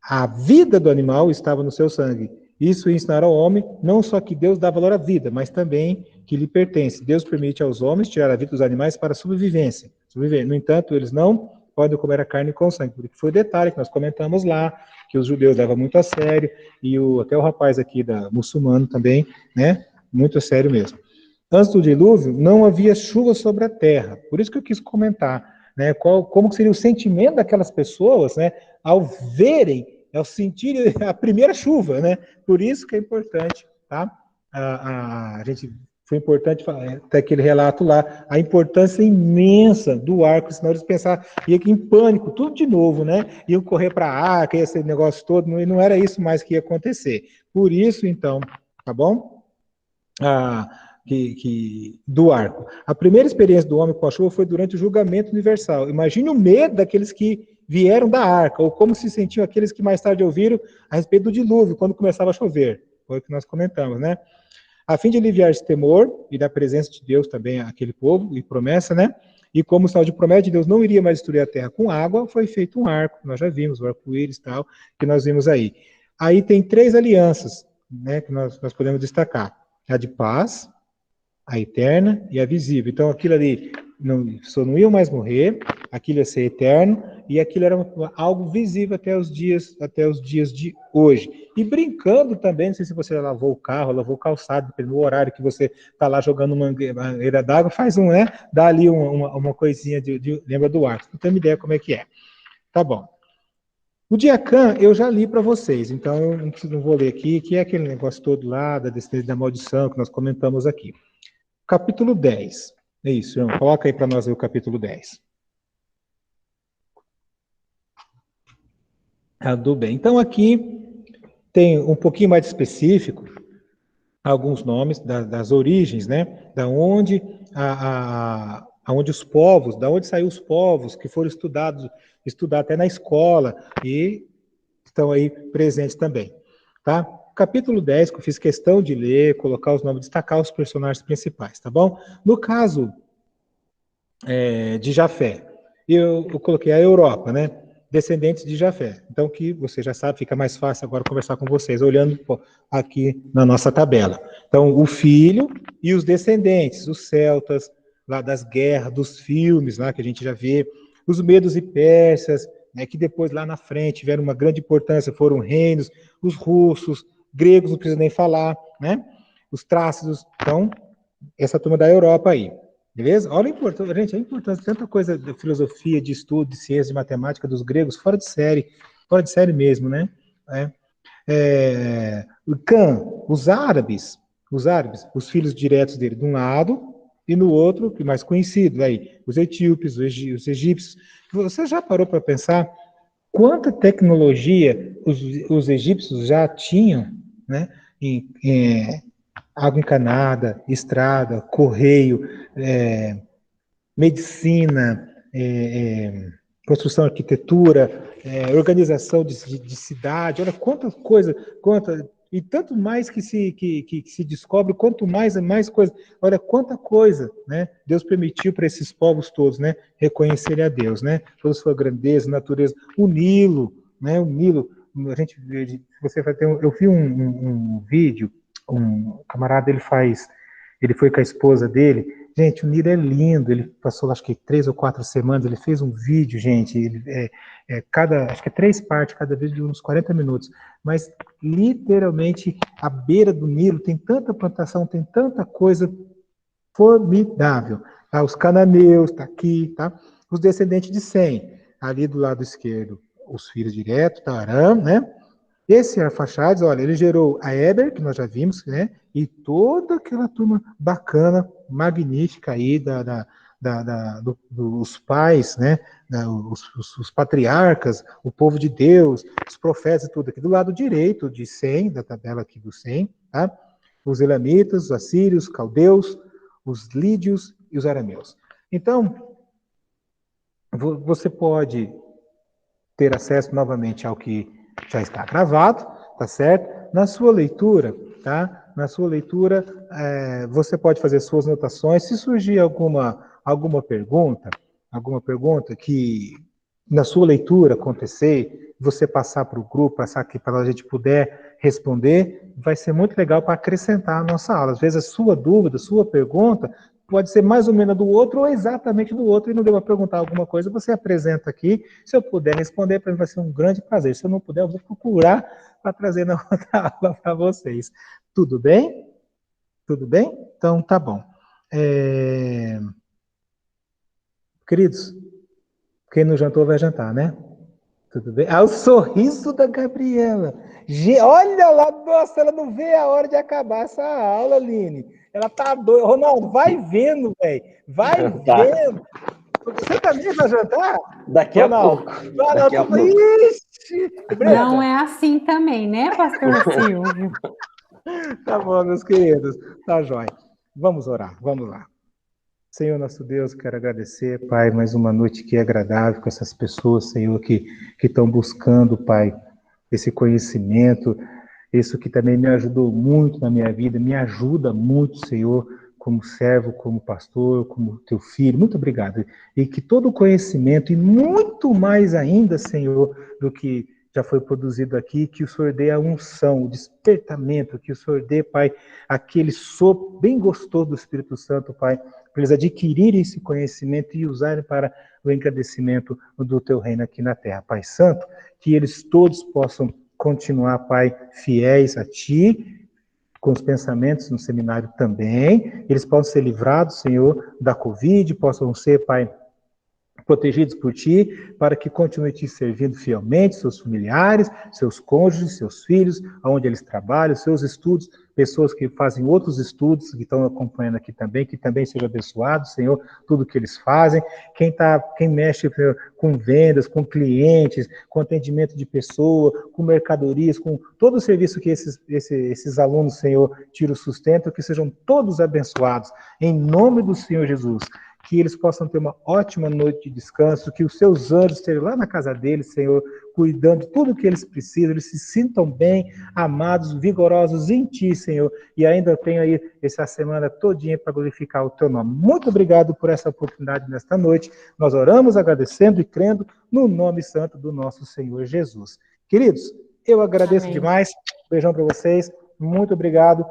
a vida do animal estava no seu sangue. Isso ensinar ao homem, não só que Deus dá valor à vida, mas também que lhe pertence. Deus permite aos homens tirar a vida dos animais para a sobrevivência. No entanto, eles não podem comer a carne com sangue. Porque foi o detalhe que nós comentamos lá, que os judeus levam muito a sério, e até o rapaz aqui muçulmano também, né? Muito a sério mesmo. Antes do dilúvio, não havia chuva sobre a terra. Por isso que eu quis comentar, né? Como seria o sentimento daquelas pessoas, né? Ao verem, ao sentir a primeira chuva, né? Por isso que é importante, tá? A gente foi importante até aquele relato lá, a importância imensa do arco, senão eles pensaram, ia em pânico, tudo de novo, né? Iam correr para a arca, esse negócio todo, não era isso mais que ia acontecer. Por isso, então, tá bom? Do arco. A primeira experiência do homem com a chuva foi durante o julgamento universal. Imagine o medo daqueles que vieram da arca, ou como se sentiam aqueles que mais tarde ouviram a respeito do dilúvio, quando começava a chover. Foi o que nós comentamos, né? A fim de aliviar esse temor, e da presença de Deus também àquele povo, e promessa, né? E como sinal de promessa de Deus não iria mais destruir a terra com água, foi feito um arco, nós já vimos, o arco-íris e tal, que nós vimos aí. Aí tem 3 alianças, né, que nós podemos destacar. A de paz, a eterna e a visível. Então, aquilo ali, não iam mais morrer, aquilo ia ser eterno, e aquilo era algo visível até os dias de hoje. E brincando também, não sei se você já lavou o carro, lavou o calçado, no horário que você está lá jogando uma mangueira d'água, faz né? Dá ali uma coisinha lembra do arco. Não tenho uma ideia como é que é. Tá bom. O Diacan eu já li para vocês, então eu não vou ler aqui, que é aquele negócio todo lá, da maldição que nós comentamos aqui. Capítulo 10. É isso, irmão. Coloca aí para nós o capítulo 10. Do bem. Então, aqui tem um pouquinho mais específico, alguns nomes das origens, né? Da onde onde os povos, da onde saíram os povos que foram estudar até na escola e estão aí presentes também, tá? Capítulo 10, que eu fiz questão de ler, colocar os nomes, destacar os personagens principais, tá bom? No caso de Jafé, eu coloquei a Europa, né? Descendentes de Jafé. Então, que você já sabe, fica mais fácil agora conversar com vocês, olhando aqui na nossa tabela. Então, o filho e os descendentes, os celtas, lá das guerras, dos filmes, lá que a gente já vê, os medos e persas, né, que depois, lá na frente, tiveram uma grande importância, foram reinos, os russos, gregos, não precisa nem falar, né? Os trácidos, então, essa turma da Europa aí. Beleza? Olha a importância, gente, a importância de tanta coisa de filosofia, de estudo, de ciência, de matemática dos gregos, fora de série mesmo, né? Os árabes, os filhos diretos dele, de um lado, e no outro, que mais conhecido, aí, os etíopes, os egípcios. Você já parou para pensar quanta tecnologia os egípcios já tinham, né? Água encanada, estrada, correio, medicina, construção, arquitetura, organização de cidade, olha quanta coisa, e tanto mais que se descobre, quanto mais coisa, olha quanta coisa, né, Deus permitiu para esses povos todos, né, reconhecerem a Deus, né, toda sua grandeza, natureza, o Nilo, né, a gente, você vai ter, eu vi um vídeo, um camarada, ele foi com a esposa dele. Gente, o Nilo é lindo, ele passou, acho que 3 ou 4 semanas, ele fez um vídeo, gente, acho que é 3 partes, cada vídeo de uns 40 minutos, mas literalmente a beira do Nilo tem tanta plantação, tem tanta coisa formidável. Tá? Os cananeus, tá aqui, tá? Os descendentes de Sem, ali do lado esquerdo, os filhos diretos, tá? Aram, né? Esse Arfaxades, olha, ele gerou a Eber, que nós já vimos, né? E toda aquela turma bacana, magnífica aí dos pais, né? Os patriarcas, o povo de Deus, os profetas e tudo aqui. Do lado direito de Sem, da tabela aqui do Sem, tá? Os elamitas, os assírios, os caldeus, os lídios e os arameus. Então, você pode ter acesso novamente ao que já está gravado, tá certo? Na sua leitura, tá? Na sua leitura, você pode fazer suas anotações. Se surgir alguma pergunta que na sua leitura acontecer, você passar para o grupo, passar aqui para a gente puder responder, vai ser muito legal para acrescentar a nossa aula. Às vezes a sua dúvida, a sua pergunta pode ser mais ou menos do outro ou exatamente do outro, e não deu para perguntar alguma coisa, você apresenta aqui. Se eu puder responder, para mim vai ser um grande prazer. Se eu não puder, eu vou procurar para trazer na outra aula para vocês. Tudo bem? Tudo bem? Então, tá bom. Queridos, quem não jantou vai jantar, né? Tudo bem? O sorriso da Gabriela. Olha lá, nossa, ela não vê a hora de acabar essa aula, Aline. Ela tá doida. Ronaldo, vai vendo, velho. Vai vendo. Você também vai jantar? Daqui a pouco. Daqui a pouco. Ixi, não é assim também, né, pastor Silvio? Tá bom, meus queridos. Tá jóia. Vamos orar, vamos lá. Senhor nosso Deus, quero agradecer, Pai, mais uma noite que é agradável com essas pessoas, Senhor, que estão buscando, Pai, esse conhecimento, isso que também me ajudou muito na minha vida, me ajuda muito, Senhor, como servo, como pastor, como teu filho. Muito obrigado. E que todo o conhecimento, e muito mais ainda, Senhor, do que já foi produzido aqui, que o Senhor dê a unção, o despertamento, que o Senhor dê, Pai, aquele sopro bem gostoso do Espírito Santo, Pai, para eles adquirirem esse conhecimento e usarem para o engrandecimento do teu reino aqui na terra. Pai Santo, que eles todos possam continuar, Pai, fiéis a Ti, com os pensamentos no seminário também, eles possam ser livrados, Senhor, da Covid, possam ser, Pai, protegidos por Ti, para que continue Te servindo fielmente, seus familiares, seus cônjuges, seus filhos, aonde eles trabalham, seus estudos, pessoas que fazem outros estudos, que estão acompanhando aqui também, que também seja abençoado, Senhor, tudo que eles fazem, quem mexe com vendas, com clientes, com atendimento de pessoa, com mercadorias, com todo o serviço que esses alunos, Senhor, tiram o sustento, que sejam todos abençoados, em nome do Senhor Jesus. que eles possam ter uma ótima noite de descanso, que os seus anjos estejam lá na casa deles, Senhor, cuidando de tudo que eles precisam, eles se sintam bem, amados, vigorosos em Ti, Senhor, e ainda tenho aí essa semana todinha para glorificar o Teu nome. Muito obrigado por essa oportunidade nesta noite. Nós oramos agradecendo e crendo no nome santo do nosso Senhor Jesus. Queridos, eu agradeço Amém. demais. Beijão para vocês. Muito obrigado.